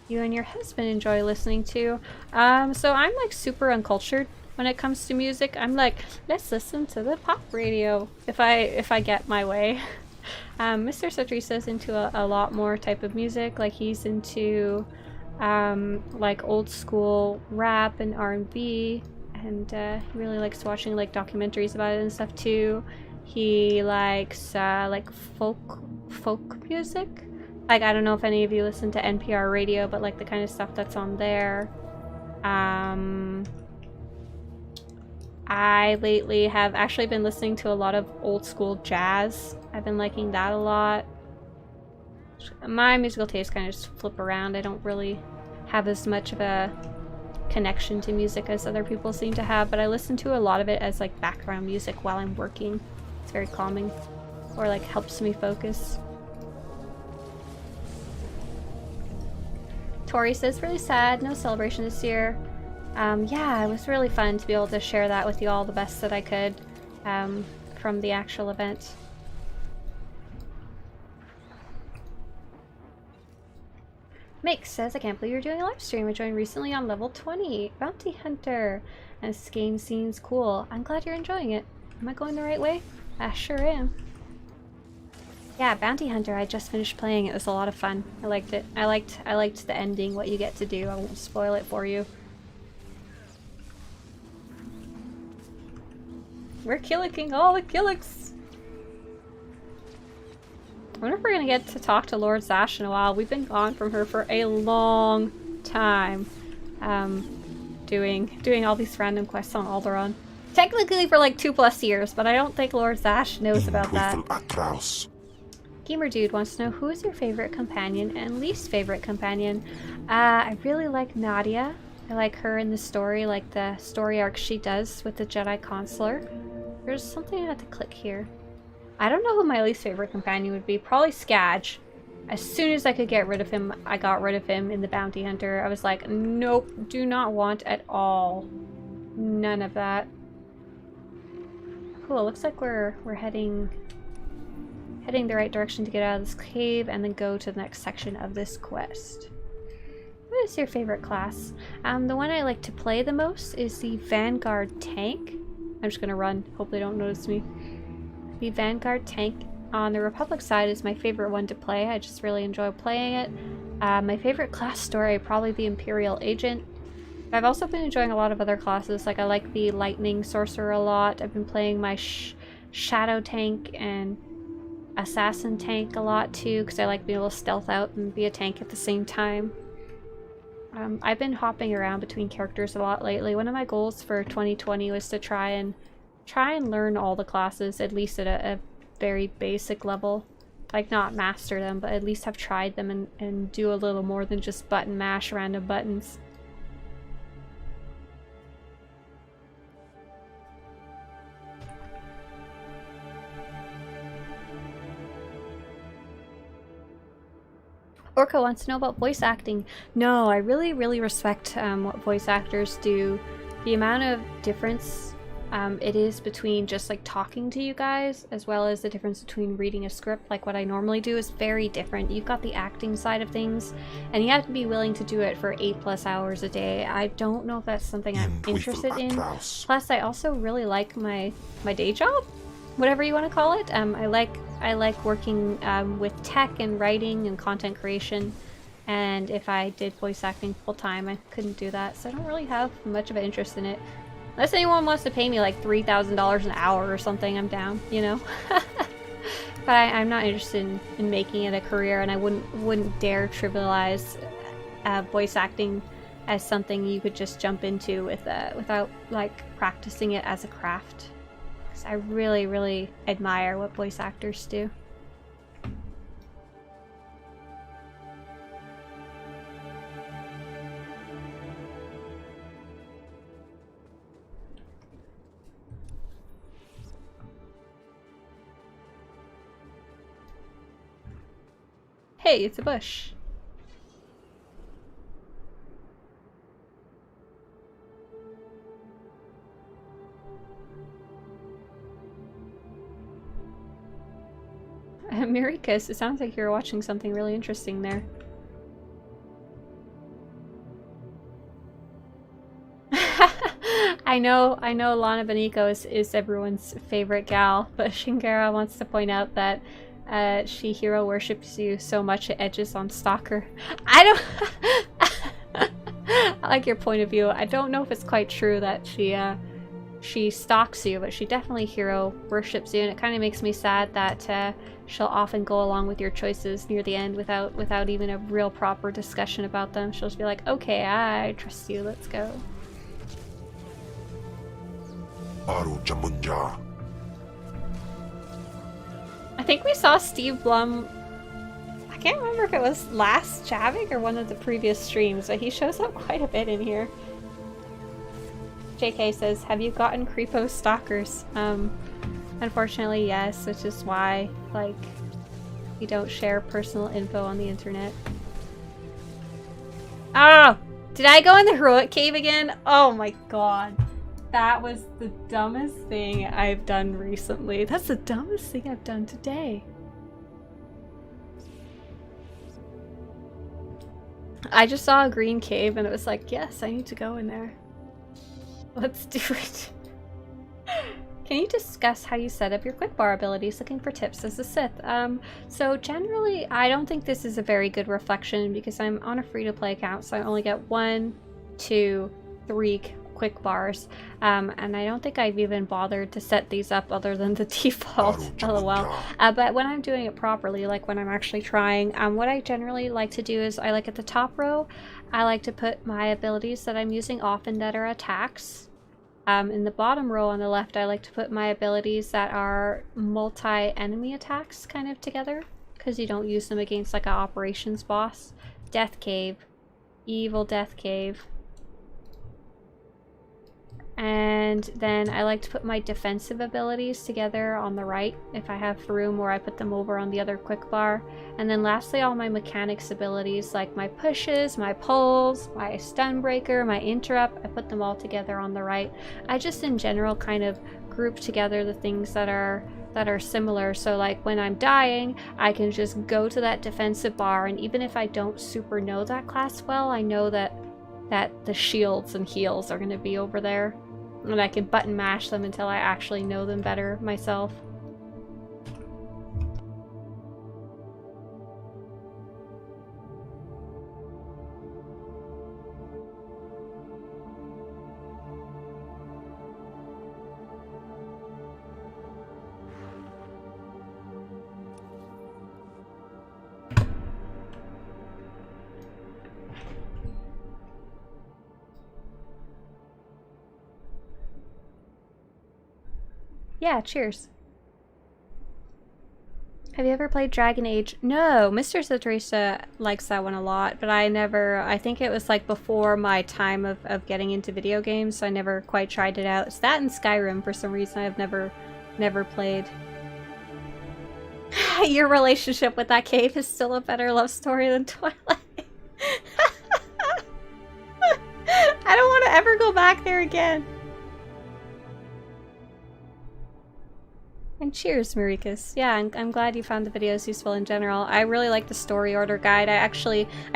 you and your husband enjoy listening to? So I'm like super uncultured when it comes to music. I'm like, let's listen to the pop radio if I get my way. Mr. Swtorista is into a lot more type of music. Like he's into like old school rap and R&B, and he really likes watching like documentaries about it and stuff too. He likes like folk music. Like I don't know if any of you listen to NPR radio, but like the kind of stuff that's on there. I lately have actually been listening to a lot of old school jazz. I've been liking that a lot. My musical tastes kind of just flip around. I don't really have as much of a connection to music as other people seem to have, but I listen to a lot of it as like background music while I'm working. It's very calming, or like helps me focus. Tori says, really sad, no celebration this year. Yeah, it was really fun to be able to share that with you all the best that I could from the actual event. Mix says, I can't believe you're doing a live stream. I joined recently on level 20, Bounty Hunter. And this game seems cool. I'm glad you're enjoying it. Am I going the right way? I sure am. Yeah, Bounty Hunter, I just finished playing. It was a lot of fun. I liked it. I liked the ending, what you get to do. I won't spoil it for you. We're killicking all the Killicks. I wonder if we're gonna get to talk to Lord Zash in a while. We've been gone from her for a long time. Doing all these random quests on Alderaan. Technically for like 2+ years, but I don't think Lord Zash knows about that. Gamer Dude wants to know, who is your favorite companion and least favorite companion? I really like Nadia. I like her in the story, like the story arc she does with the Jedi Consular. There's something I have to click here. I don't know who my least favorite companion would be. Probably Skadge. As soon as I could get rid of him, I got rid of him in the Bounty Hunter. I was like, nope, do not want at all. None of that. Cool, looks like we're heading the right direction to get out of this cave and then go to the next section of this quest. What is your favorite class? The one I like to play the most is the Vanguard tank. I'm just gonna run, hope they don't notice me. The Vanguard tank on the Republic side is my favorite one to play. I just really enjoy playing it. My favorite class story, probably the Imperial Agent. I've also been enjoying a lot of other classes, like I like the Lightning Sorcerer a lot. I've been playing my Shadow tank and Assassin tank a lot too, because I like being able to stealth out and be a tank at the same time. I've been hopping around between characters a lot lately. One of my goals for 2020 was to try and learn all the classes, at least at a very basic level. Like, not master them, but at least have tried them and do a little more than just button mash random buttons. Orca wants to know about voice acting. No, I really, really respect what voice actors do. The amount of difference it is between just like talking to you guys, as well as the difference between reading a script, like what I normally do, is very different. You've got the acting side of things, and you have to be willing to do it for 8+ hours a day. I don't know if that's something I'm interested in. Plus, I also really like my day job, whatever you want to call it. I like working with tech and writing and content creation, and if I did voice acting full-time, I couldn't do that, so I don't really have much of an interest in it. Unless anyone wants to pay me like $3,000 an hour or something, I'm down, you know? But I'm not interested in making it a career, and I wouldn't dare trivialize voice acting as something you could just jump into without like practicing it as a craft. Because I really, really admire what voice actors do. Hey, it's a bush. Mirikas, it sounds like you're watching something really interesting there. I know Lana Beniko is everyone's favorite gal, but Shingara wants to point out that she hero worships you so much it edges on stalker. I don't... I like your point of view. I don't know if it's quite true that she stalks you, but she definitely hero worships you, and it kind of makes me sad that she'll often go along with your choices near the end without even a real proper discussion about them. She'll just be like, okay, I trust you, let's go. Baru Jamunja. I think we saw Steve Blum, I can't remember if it was last Javik or one of the previous streams, but he shows up quite a bit in here. JK says, have you gotten creepo stalkers? Unfortunately, yes, which is why, like, we don't share personal info on the internet. Oh! Did I go in the heroic cave again? Oh my god. That was the dumbest thing I've done recently. That's the dumbest thing I've done today. I just saw a green cave and it was like, yes, I need to go in there. Let's do it. Can you discuss how you set up your quick bar abilities? Looking for tips as a Sith. So generally, I don't think this is a very good reflection because I'm on a free-to-play account, so I only get 1, 2, 3 quick bars, and I don't think I've even bothered to set these up other than the default, lol. But when I'm doing it properly, like when I'm actually trying, what I generally like to do is I like at the top row, I like to put my abilities that I'm using often that are attacks. In the bottom row on the left, I like to put my abilities that are multi-enemy attacks kind of together, because you don't use them against like an operations boss. Death Cave, Evil Death Cave. And then I like to put my defensive abilities together on the right if I have room, or I put them over on the other quick bar. And then lastly, all my mechanics abilities like my pushes, my pulls, my stun breaker, my interrupt, I put them all together on the right. I just in general kind of group together the things that are similar, so like when I'm dying I can just go to that defensive bar, and even if I don't super know that class well, I know that the shields and heals are going to be over there, and I can button mash them until I actually know them better myself. Yeah, cheers. Have you ever played Dragon Age? No, Mr. Swtorista likes that one a lot, but I think it was like before my time of getting into video games, so I never quite tried it out. It's that and Skyrim for some reason I've never played. Your relationship with that cave is still a better love story than Twilight. I don't want to ever go back there again. And cheers, Marikas. Yeah, I'm glad you found the videos useful in general. I really like the story order guide. I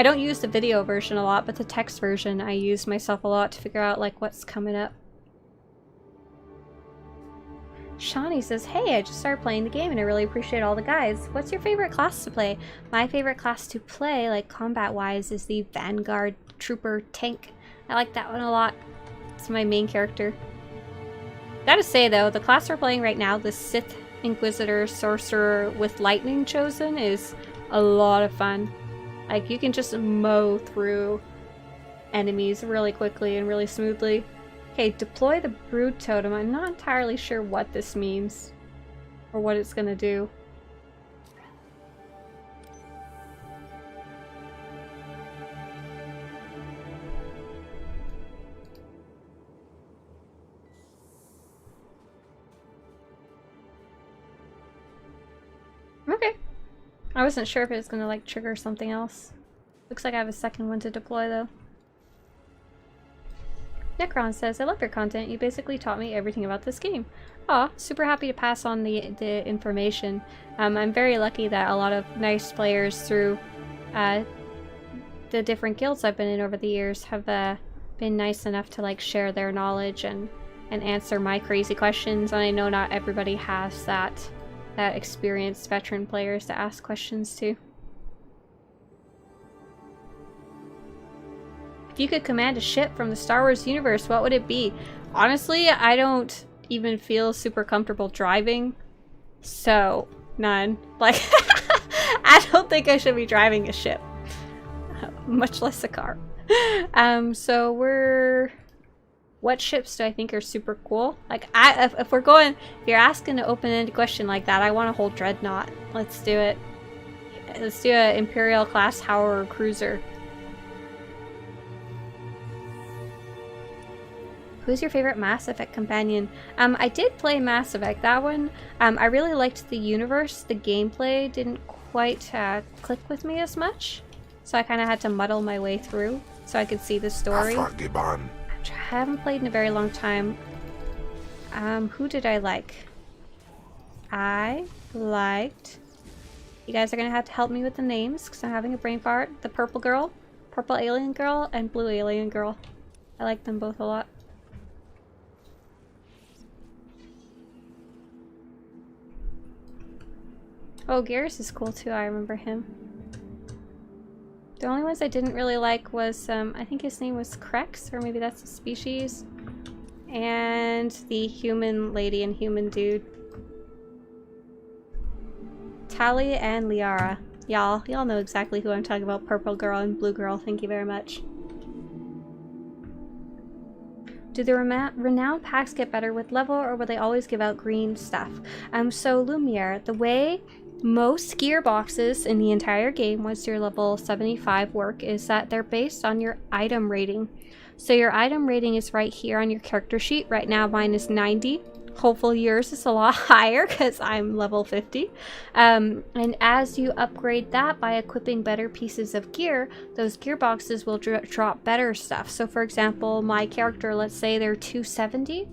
don't use the video version a lot, but the text version I use myself a lot to figure out like what's coming up. Shawnee says, hey, I just started playing the game and I really appreciate all the guides. What's your favorite class to play? My favorite class to play, like combat-wise, is the Vanguard Trooper Tank. I like that one a lot. It's my main character. Gotta say though, the class we're playing right now, the Sith Inquisitor Sorcerer with Lightning Chosen, is a lot of fun. Like, you can just mow through enemies really quickly and really smoothly. Okay, deploy the Brood Totem. I'm not entirely sure what this means or what it's gonna do. Okay. I wasn't sure if it was gonna like trigger something else. Looks like I have a second one to deploy though. Necron says, I love your content. You basically taught me everything about this game. Aw, super happy to pass on the information. I'm very lucky that a lot of nice players through the different guilds I've been in over the years have been nice enough to like share their knowledge and answer my crazy questions. And I know not everybody has that experienced veteran players to ask questions to. If you could command a ship from the Star Wars universe, what would it be? Honestly, I don't even feel super comfortable driving, so none. Like, I don't think I should be driving a ship, much less a car. So what ships do I think are super cool? Like, if you're asking an open-ended question like that, I want a whole dreadnought. Let's do it. Let's do an Imperial class Howard cruiser. Who's your favorite Mass Effect companion? I did play Mass Effect. That one, I really liked the universe. The gameplay didn't quite click with me as much, so I kind of had to muddle my way through so I could see the story. I haven't played in a very long time. Who did I like? I liked... You guys are going to have to help me with the names because I'm having a brain fart. The purple girl, purple alien girl, and blue alien girl. I like them both a lot. Oh, Garrus is cool too, I remember him. The only ones I didn't really like was, I think his name was Krex, or maybe that's a species. And the human lady and human dude. Tali and Liara. Y'all know exactly who I'm talking about. Purple girl and blue girl, thank you very much. Do the renowned packs get better with level, or will they always give out green stuff? So Lumiere, the way most gear boxes in the entire game once you're level 75 work is that they're based on your item rating. So your item rating is right here on your character sheet. Right now mine is 90. Hopefully yours is a lot higher because I'm level 50. And as you upgrade that by equipping better pieces of gear, those gear boxes will drop better stuff. So for example, my character, let's say they're 270.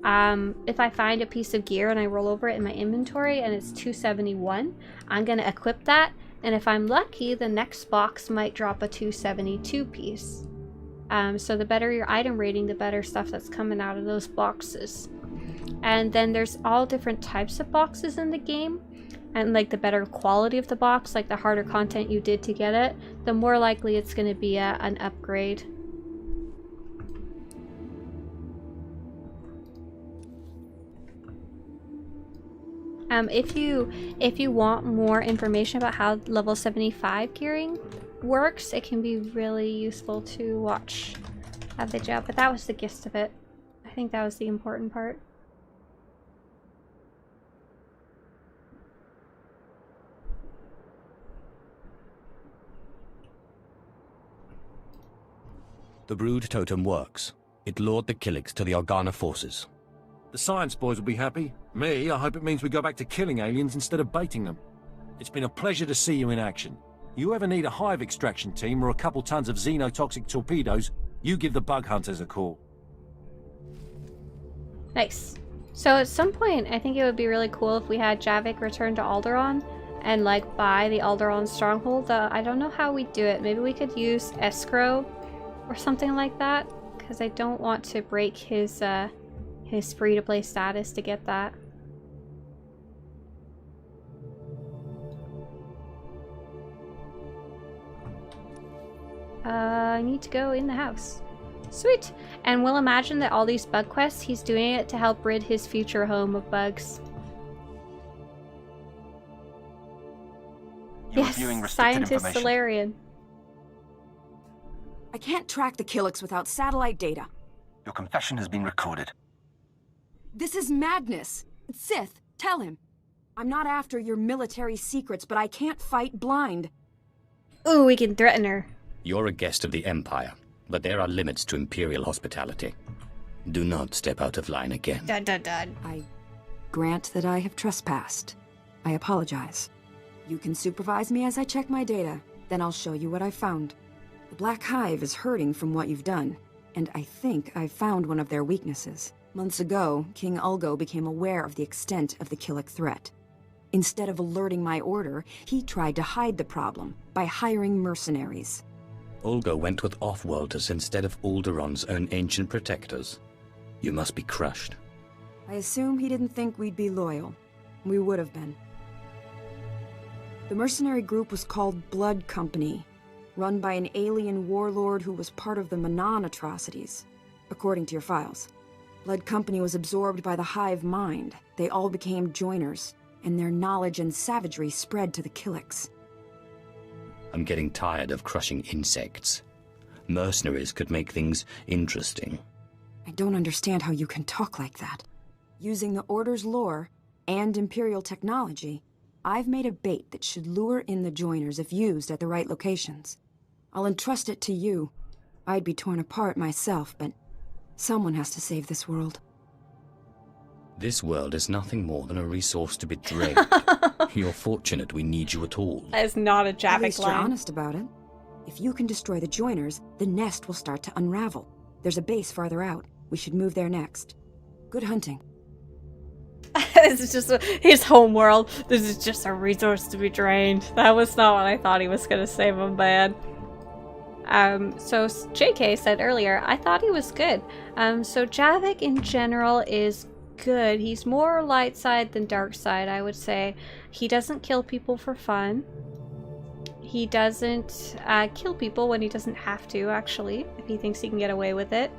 If I find a piece of gear and I roll over it in my inventory and it's 271, I'm going to equip that. And if I'm lucky, the next box might drop a 272 piece. So the better your item rating, the better stuff that's coming out of those boxes. And then there's all different types of boxes in the game. And like the better quality of the box, like the harder content you did to get it, the more likely it's going to be an upgrade. If you want more information about how level 75 gearing works, it can be really useful to watch a video, but that was the gist of it. I think that was the important part. The brood totem works. It lured the Killiks to the Organa forces. The science boys will be happy. Me, I hope it means we go back to killing aliens instead of baiting them. It's been a pleasure to see you in action. You ever need a hive extraction team or a couple tons of xenotoxic torpedoes, you give the bug hunters a call. Nice. So at some point, I think it would be really cool if we had Javik return to Alderaan and like buy the Alderaan stronghold. I don't know how we do it. Maybe we could use escrow or something like that, because I don't want to break his free-to-play status to get that. I need to go in the house. Sweet! And we'll imagine that all these bug quests, he's doing it to help rid his future home of bugs. Yes, scientist Solarian. I can't track the Killiks without satellite data. Your confession has been recorded. This is madness. Sith, tell him. I'm not after your military secrets, but I can't fight blind. Ooh, we can threaten her. You're a guest of the Empire, but there are limits to Imperial hospitality. Do not step out of line again. Dun, dun, dun. I grant that I have trespassed. I apologize. You can supervise me as I check my data. Then I'll show you what I found. The Black Hive is hurting from what you've done, and I think I've found one of their weaknesses. Months ago, King Ulgo became aware of the extent of the Killik threat. Instead of alerting my order, he tried to hide the problem by hiring mercenaries. Ulgo went with off-worlders instead of Alderaan's own ancient protectors. You must be crushed. I assume he didn't think we'd be loyal. We would have been. The mercenary group was called Blood Company, run by an alien warlord who was part of the Manan atrocities, according to your files. Blood Company was absorbed by the hive mind. They all became joiners, and their knowledge and savagery spread to the Killiks. I'm getting tired of crushing insects. Mercenaries could make things interesting. I don't understand how you can talk like that. Using the Order's lore and Imperial technology, I've made a bait that should lure in the joiners if used at the right locations. I'll entrust it to you. I'd be torn apart myself, but someone has to save this world. This world is nothing more than a resource to be drained. You're fortunate we need you at all. That is not a Javik line. At least you're honest about it. If you can destroy the joiners, the nest will start to unravel. There's a base farther out. We should move there next. Good hunting. This is just his home world. This is just a resource to be drained. That was not what I thought he was going to say, my bad. So JK said earlier, I thought he was good. So Javik in general is good. He's more light side than dark side, I would say. He doesn't kill people for fun. He doesn't kill people when he doesn't have to, actually, if he thinks he can get away with it.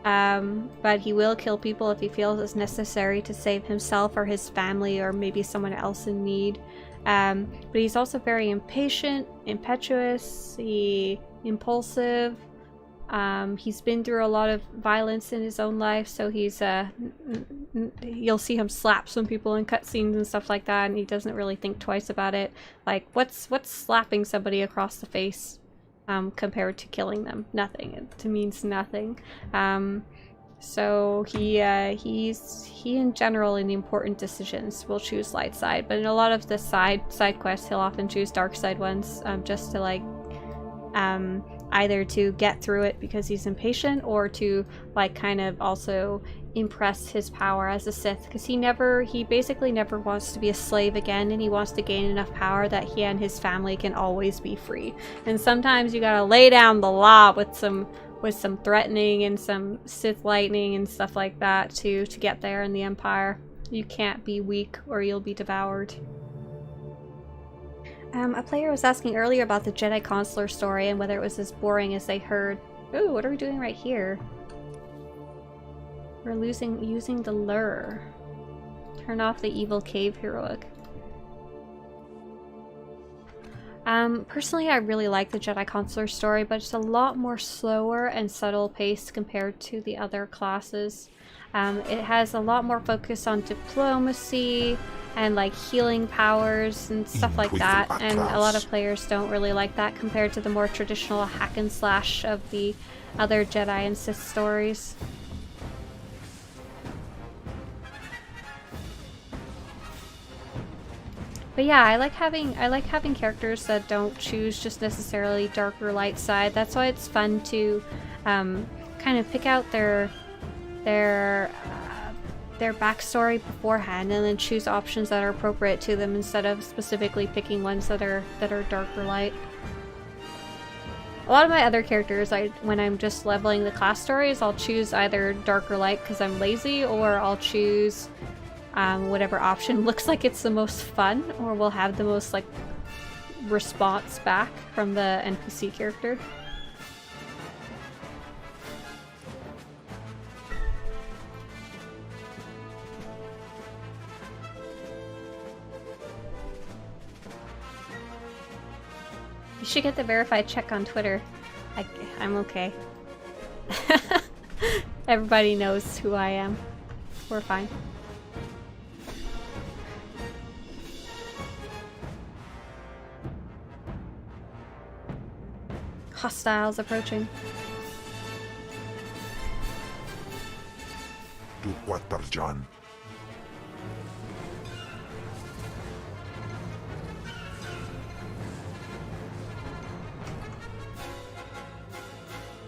But he will kill people if he feels it's necessary to save himself or his family or maybe someone else in need. But he's also very impatient, impetuous, impulsive. He's been through a lot of violence in his own life, so he's you'll see him slap some people in cutscenes and stuff like that, and he doesn't really think twice about it. Like, what's slapping somebody across the face compared to killing them? Nothing. It means nothing. So he in general in the important decisions will choose light side, but in a lot of the side quests he'll often choose dark side ones, just to like either to get through it because he's impatient, or to like kind of also impress his power as a Sith, because he basically never wants to be a slave again, and he wants to gain enough power that he and his family can always be free. And sometimes you gotta lay down the law with some threatening and some Sith lightning and stuff like that to get there in the Empire. You can't be weak or you'll be devoured. A player was asking earlier about the Jedi Consular story and whether it was as boring as they heard. Ooh, what are we doing right here? We're using the lure. Turn off the evil cave heroic. Personally, I really like the Jedi Consular story, but it's a lot more slower and subtle paced compared to the other classes. It has a lot more focus on diplomacy and like healing powers and stuff like that, and a lot of players don't really like that compared to the more traditional hack and slash of the other Jedi and Sith stories. But yeah, I like having characters that don't choose just necessarily dark or light side. That's why it's fun to kind of pick out their backstory beforehand and then choose options that are appropriate to them instead of specifically picking ones that are dark or light. A lot of my other characters, when I'm just leveling the class stories, I'll choose either dark or light because I'm lazy, or I'll choose whatever option looks like it's the most fun or will have the most like response back from the NPC character. You should get the verified check on Twitter. I'm okay. Everybody knows who I am. We're fine. Hostiles approaching. Tu Quattarjan.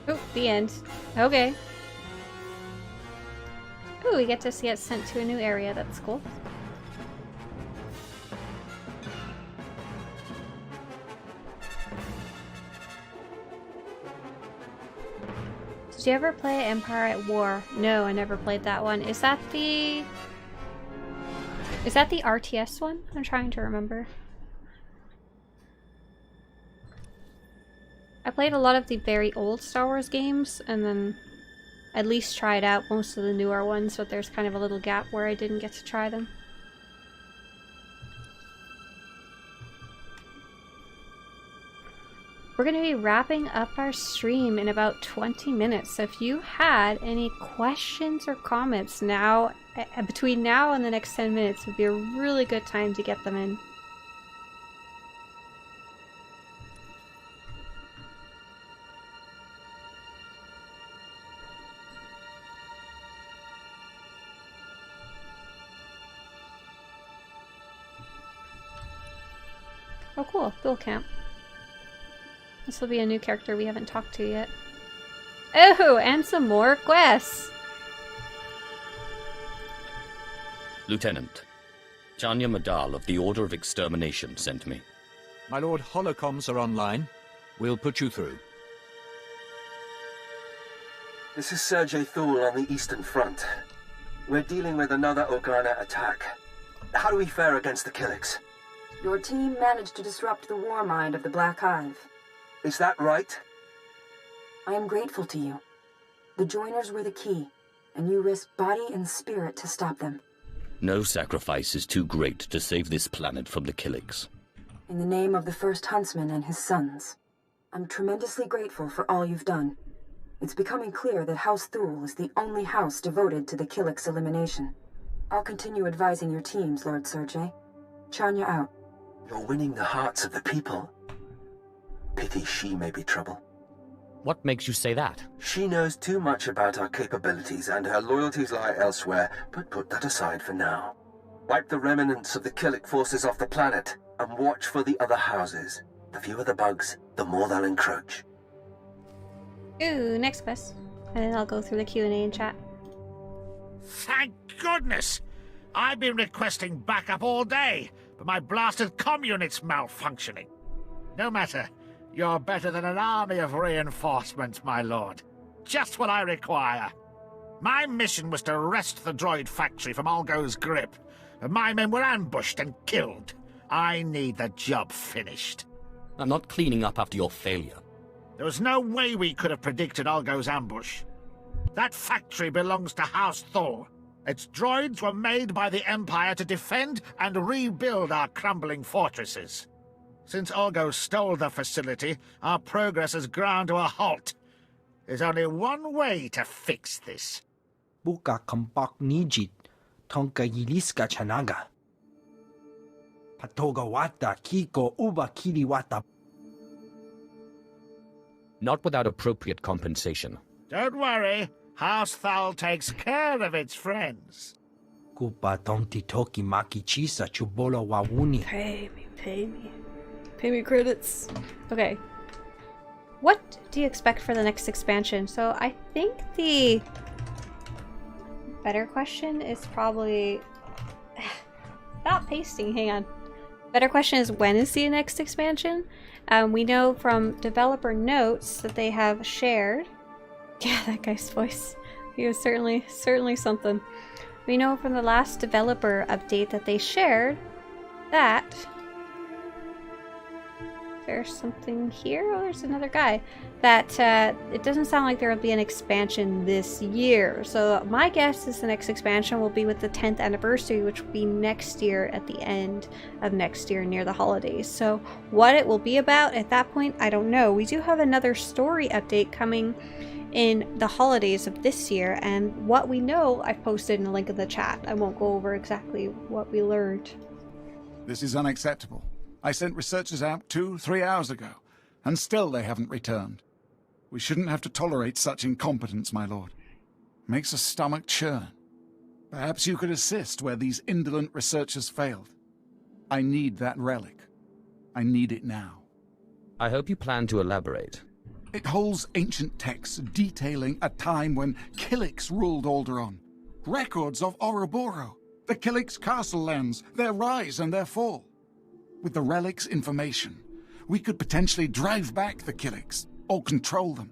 Oh, the end. Okay. Ooh, we get to see it sent to a new area. That's cool. Did you ever play Empire at War? No, I never played that one. Is that the RTS one? I'm trying to remember. I played a lot of the very old Star Wars games, and then at least tried out most of the newer ones, but there's kind of a little gap where I didn't get to try them. We're going to be wrapping up our stream in about 20 minutes, so if you had any questions or comments now, between now and the next 10 minutes would be a really good time to get them in. Oh cool, Bill Camp. This will be a new character we haven't talked to yet. Oh, and some more quests! Lieutenant, Chanya Madal of the Order of Extermination sent me. My lord, holocoms are online. We'll put you through. This is Sergei Thule on the Eastern Front. We're dealing with another Organa attack. How do we fare against the Killiks? Your team managed to disrupt the war mind of the Black Hive. Is that right? I am grateful to you. The Joiners were the key, and you risked body and spirit to stop them. No sacrifice is too great to save this planet from the Killiks. In the name of the First Huntsman and his sons, I'm tremendously grateful for all you've done. It's becoming clear that House Thule is the only house devoted to the Killiks' elimination. I'll continue advising your teams, Lord Sergei. Chanya out. You're winning the hearts of the people. Pity she may be trouble. What makes you say that? She knows too much about our capabilities, and her loyalties lie elsewhere, but put that aside for now. Wipe the remnants of the Killik forces off the planet, and watch for the other houses. The fewer the bugs, the more they'll encroach. Ooh, next quest. And then I'll go through the Q&A and chat. Thank goodness! I've been requesting backup all day, but my blasted comm unit's malfunctioning. No matter. You're better than an army of reinforcements, my lord. Just what I require. My mission was to wrest the droid factory from Algo's grip, but my men were ambushed and killed. I need the job finished. I'm not cleaning up after your failure. There was no way we could have predicted Algo's ambush. That factory belongs to House Thor. Its droids were made by the Empire to defend and rebuild our crumbling fortresses. Since Algo stole the facility, our progress has ground to a halt. There's only one way to fix this. Buka kampak nijit, tonka yiliska chanaga. Patoga wata kiko uba kiliwata. Not without appropriate compensation. Don't worry. House Thal takes care of its friends. Kupa tonti toki maki chisa chubolo wawuni. Pay me, pay me. Pay me credits. Okay. What do you expect for the next expansion? So I think the better question is probably... Stop pasting, hang on. Better question is, when is the next expansion? We know from developer notes that they have shared... Yeah, that guy's voice. He was certainly something. We know from the last developer update that they shared that... There's something here? Oh, there's another guy. That it doesn't sound like there will be an expansion this year. So my guess is the next expansion will be with the 10th anniversary, which will be next year at the end of next year near the holidays. So what it will be about at that point, I don't know. We do have another story update coming in the holidays of this year, and what we know I've posted in a link in the chat. I won't go over exactly what we learned. This is unacceptable. I sent researchers out 2-3 hours ago, and still they haven't returned. We shouldn't have to tolerate such incompetence, my lord. Makes a stomach churn. Perhaps you could assist where these indolent researchers failed. I need that relic. I need it now. I hope you plan to elaborate. It holds ancient texts detailing a time when Killiks ruled Alderaan. Records of Ouroboros, the Killiks' castle lands, their rise and their fall. With the relic's information, we could potentially drive back the Killiks, or control them.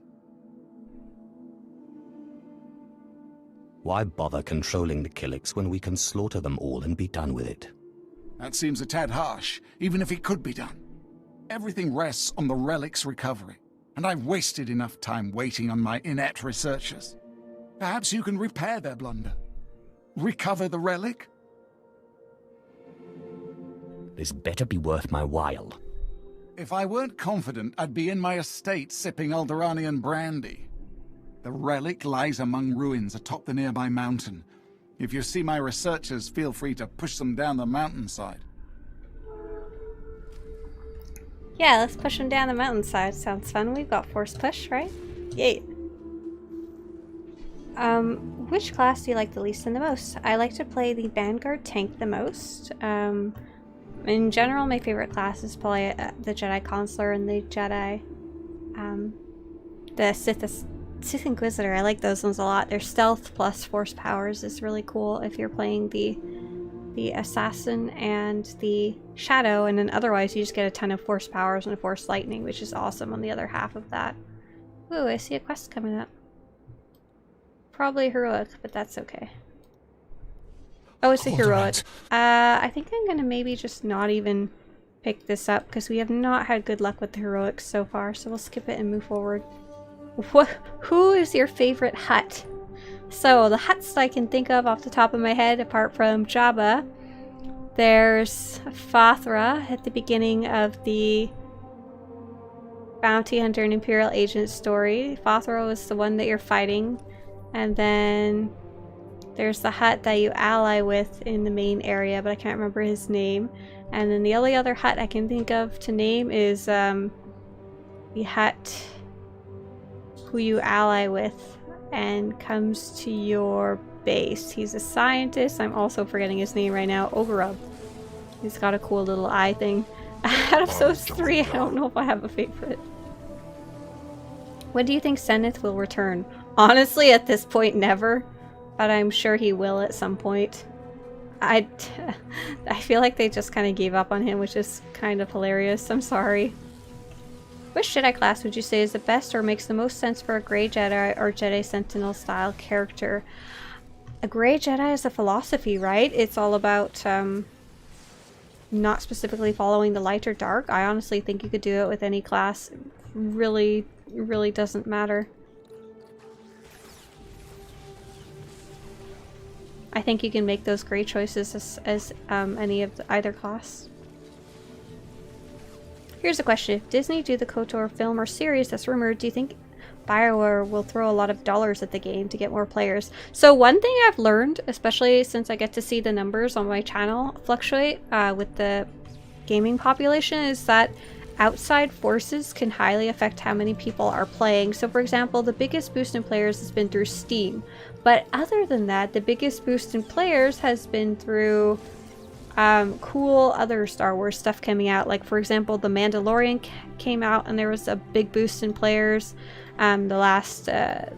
Why bother controlling the Killiks when we can slaughter them all and be done with it? That seems a tad harsh, even if it could be done. Everything rests on the relic's recovery, and I've wasted enough time waiting on my inept researchers. Perhaps you can repair their blunder. Recover the relic? This better be worth my while. If I weren't confident, I'd be in my estate sipping Alderaanian brandy. The relic lies among ruins atop the nearby mountain. If you see my researchers, feel free to push them down the mountainside. Yeah, let's push them down the mountainside. Sounds fun. We've got force push, right? Yay. Which class do you like the least and the most? I like to play the Vanguard tank the most. In general, my favorite class is probably the Jedi Consular and the Jedi, the Sith Inquisitor. I like those ones a lot. Their stealth plus force powers is really cool if you're playing the Assassin and the Shadow, and then otherwise you just get a ton of force powers and force lightning, which is awesome on the other half of that. Ooh, I see a quest coming up. Probably heroic, but that's okay. Oh, it's a heroic. I think I'm gonna maybe just not even pick this up because we have not had good luck with the heroics so far, so we'll skip it and move forward. Who is your favorite hut? So the huts I can think of off the top of my head, apart from Jabba, there's Fathra at the beginning of the Bounty Hunter and Imperial Agent story. Fathra was the one that you're fighting, and then there's the hut that you ally with in the main area, but I can't remember his name. And then the only other hut I can think of to name is the hut who you ally with and comes to your base. He's a scientist. I'm also forgetting his name right now. Ogurub. He's got a cool little eye thing. Out of those three, I don't know if I have a favorite. When do you think Zenith will return? Honestly, at this point, never. But I'm sure he will at some point. I feel like they just kind of gave up on him, which is kind of hilarious. I'm sorry. Which Jedi class would you say is the best or makes the most sense for a Grey Jedi or Jedi Sentinel style character? A Grey Jedi is a philosophy, right? It's all about not specifically following the light or dark. I honestly think you could do it with any class. Really doesn't matter. I think you can make those great choices as any of either class. Here's a question. If Disney do the KOTOR film or series that's rumored, do you think BioWare will throw a lot of dollars at the game to get more players? So one thing I've learned, especially since I get to see the numbers on my channel fluctuate with the gaming population, is that outside forces can highly affect how many people are playing. So for example, the biggest boost in players has been through Steam. But other than that, the biggest boost in players has been through cool other Star Wars stuff coming out. Like for example, The Mandalorian came out and there was a big boost in players. The last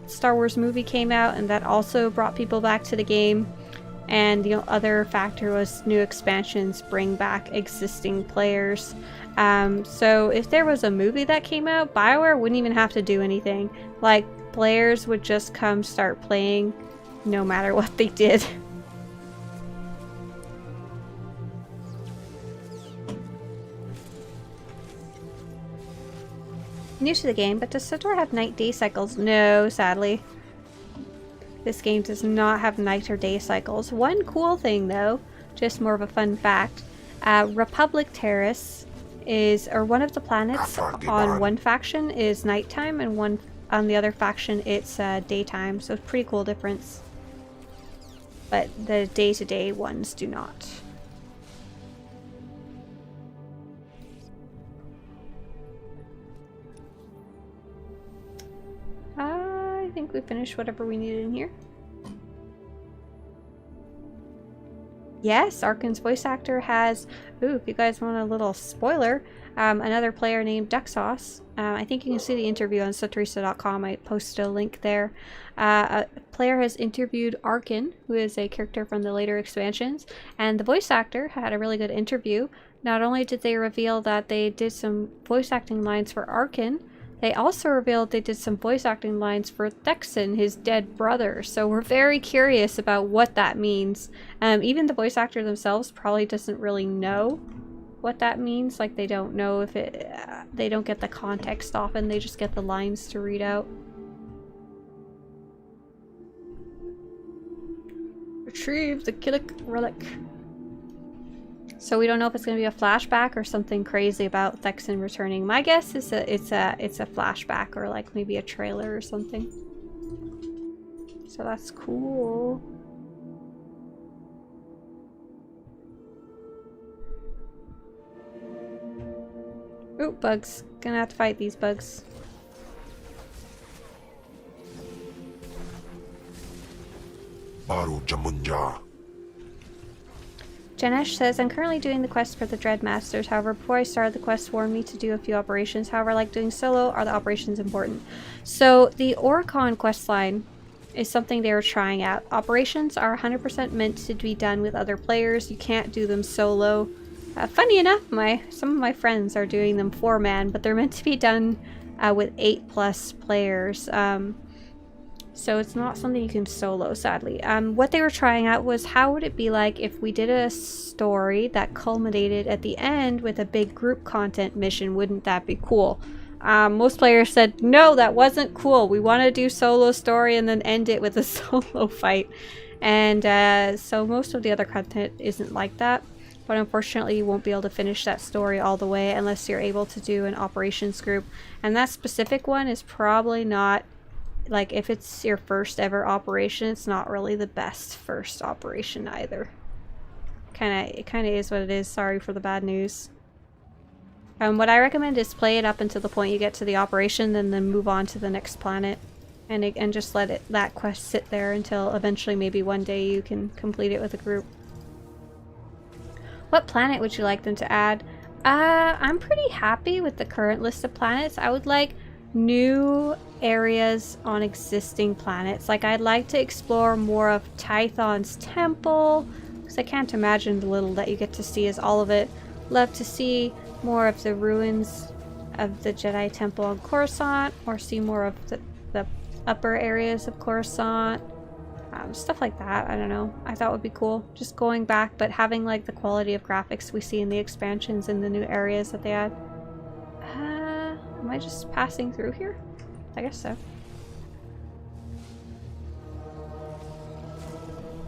Star Wars movie came out and that also brought people back to the game. And the other factor was new expansions bring back existing players. So if there was a movie that came out, BioWare wouldn't even have to do anything. Like, players would just come start playing no matter what they did. New to the game, but does SWTOR have night-day cycles? No, sadly. This game does not have night or day cycles. One cool thing though, just more of a fun fact, Republic Terrace is, or one of the planets on one faction is nighttime and one on the other faction it's daytime, so pretty cool difference. But the day-to-day ones do not. I think we finished whatever we needed in here. Yes, Arkin's voice actor has, ooh, if you guys want a little spoiler, another player named Duck Sauce. I think you can see the interview on Swtorista.com. I posted a link there. A player has interviewed Arkin, who is a character from the later expansions, and the voice actor had a really good interview. Not only did they reveal that they did some voice acting lines for Arkin, they also revealed they did some voice acting lines for Thexan, his dead brother. So we're very curious about what that means. Even the voice actor themselves probably doesn't really know what that means. Like, they don't know if it... they don't get the context often. They just get the lines to read out. Retrieve the Killik relic. So we don't know if it's going to be a flashback or something crazy about Thexan returning. My guess is it's a flashback, or like maybe a trailer or something. So that's cool. Ooh, bugs. Gonna have to fight these bugs. Baru Jamunja. Janesh says, I'm currently doing the quest for the Dread Masters. However, before I started the quest warned me to do a few operations. However, like doing solo, are the operations important? So the Oricon questline is something they were trying out. Operations are 100% meant to be done with other players. You can't do them solo. Funny enough, some of my friends are doing them 4-man, but they're meant to be done with 8+ players. So it's not something you can solo, sadly. What they were trying out was, how would it be like if we did a story that culminated at the end with a big group content mission? Wouldn't that be cool? Most players said, no, that wasn't cool. We want to do solo story and then end it with a solo fight. And so most of the other content isn't like that. But unfortunately, you won't be able to finish that story all the way unless you're able to do an operations group. And that specific one is probably not... like, if it's your first ever operation, it's not really the best first operation either. It kind of is what it is. Sorry for the bad news. What I recommend is play it up until the point you get to the operation, and then move on to the next planet, and just let that quest sit there until eventually maybe one day you can complete it with a group. What planet would you like them to add? I'm pretty happy with the current list of planets. I would like new areas on existing planets. Like, I'd like to explore more of Tython's temple, because I can't imagine the little that you get to see is all of it. Love to see more of the ruins of the Jedi temple on Coruscant, or see more of the upper areas of Coruscant. Stuff like that, I don't know. I thought would be cool. Just going back, but having like the quality of graphics we see in the expansions and the new areas that they add. Am I just passing through here? I guess so.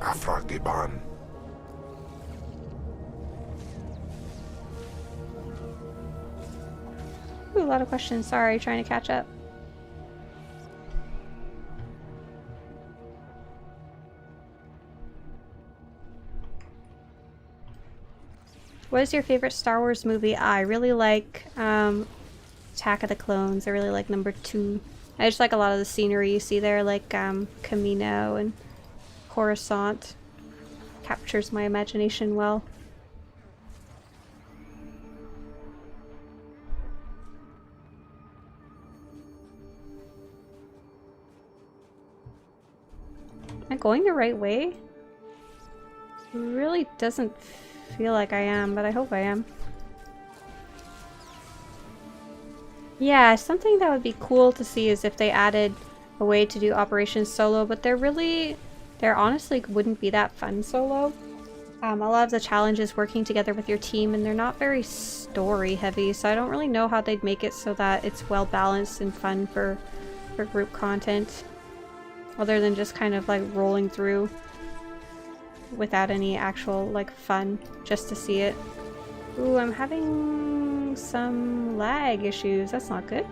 Afragiban. Ooh, a lot of questions. Sorry, trying to catch up. What is your favorite Star Wars movie? I really like Attack of the Clones. I really like number 2. I just like a lot of the scenery you see there, like Camino and Coruscant. Captures my imagination well. Am I going the right way? It really doesn't feel like I am, but I hope I am. Yeah, something that would be cool to see is if they added a way to do operations solo, but they're honestly wouldn't be that fun solo. A lot of the challenges working together with your team, and they're not very story heavy, so I don't really know how they'd make it so that it's well balanced and fun for group content, other than just kind of like rolling through without any actual like fun, just to see it. Ooh, I'm having some lag issues. That's not good.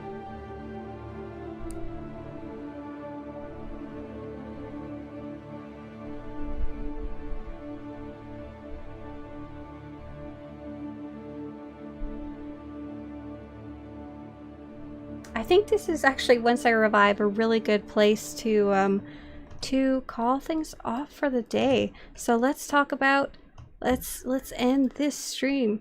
I think this is actually, once I revive, a really good place to call things off for the day. So let's talk about let's end this stream.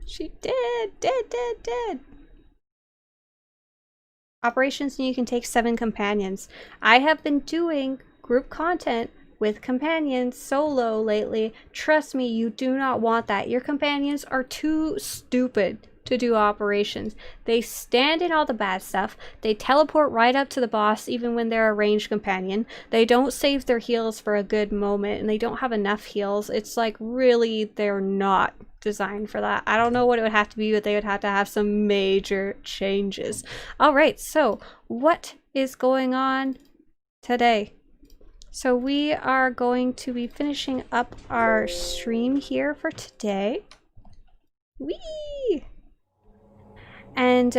She dead. Operations, and you can take 7 companions. I have been doing group content with companions solo lately. Trust me, you do not want that. Your companions are too stupid to do operations. They stand in all the bad stuff. They teleport right up to the boss even when they're a ranged companion. They don't save their heals for a good moment, and they don't have enough heals. It's like, really, they're not designed for that. I don't know what it would have to be, but they would have to have some major changes. Alright, so what is going on today? So we are going to be finishing up our stream here for today. Whee! And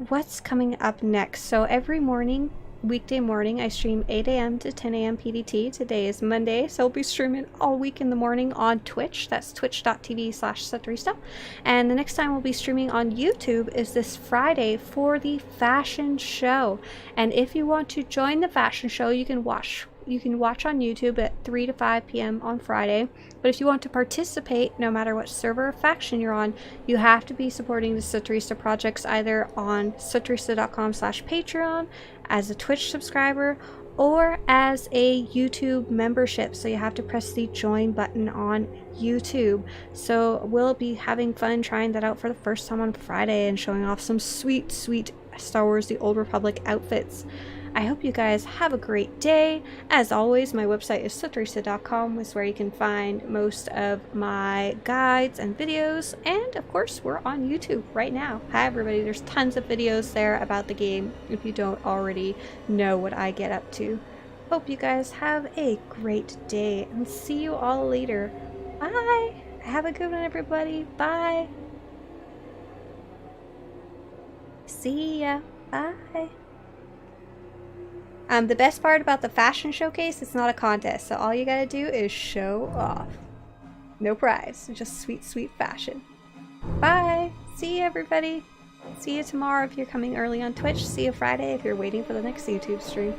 what's coming up next? So every morning, weekday morning, I stream 8 a.m. to 10 a.m. PDT. Today is Monday, so I'll be streaming all week in the morning on Twitch. That's twitch.tv/Swtorista. And the next time we'll be streaming on YouTube is this Friday for the fashion show. And if you want to join the fashion show, you can watch on YouTube at 3 to 5 p.m. on Friday. But if you want to participate, no matter what server or faction you're on, you have to be supporting the Swtorista projects either on Swtorista.com/Patreon, as a Twitch subscriber, or as a YouTube membership. So you have to press the join button on YouTube. So we'll be having fun trying that out for the first time on Friday and showing off some sweet Star Wars The Old Republic outfits. I hope you guys have a great day. As always, my website is Swtorista.com, is where you can find most of my guides and videos. And of course, we're on YouTube right now. Hi everybody, there's tons of videos there about the game if you don't already know what I get up to. Hope you guys have a great day and see you all later. Bye! Have a good one, everybody. Bye! See ya. Bye! The best part about the fashion showcase, it's not a contest, so all you gotta do is show off. No prize, just sweet fashion. Bye! See you, everybody! See you tomorrow if you're coming early on Twitch. See you Friday if you're waiting for the next YouTube stream.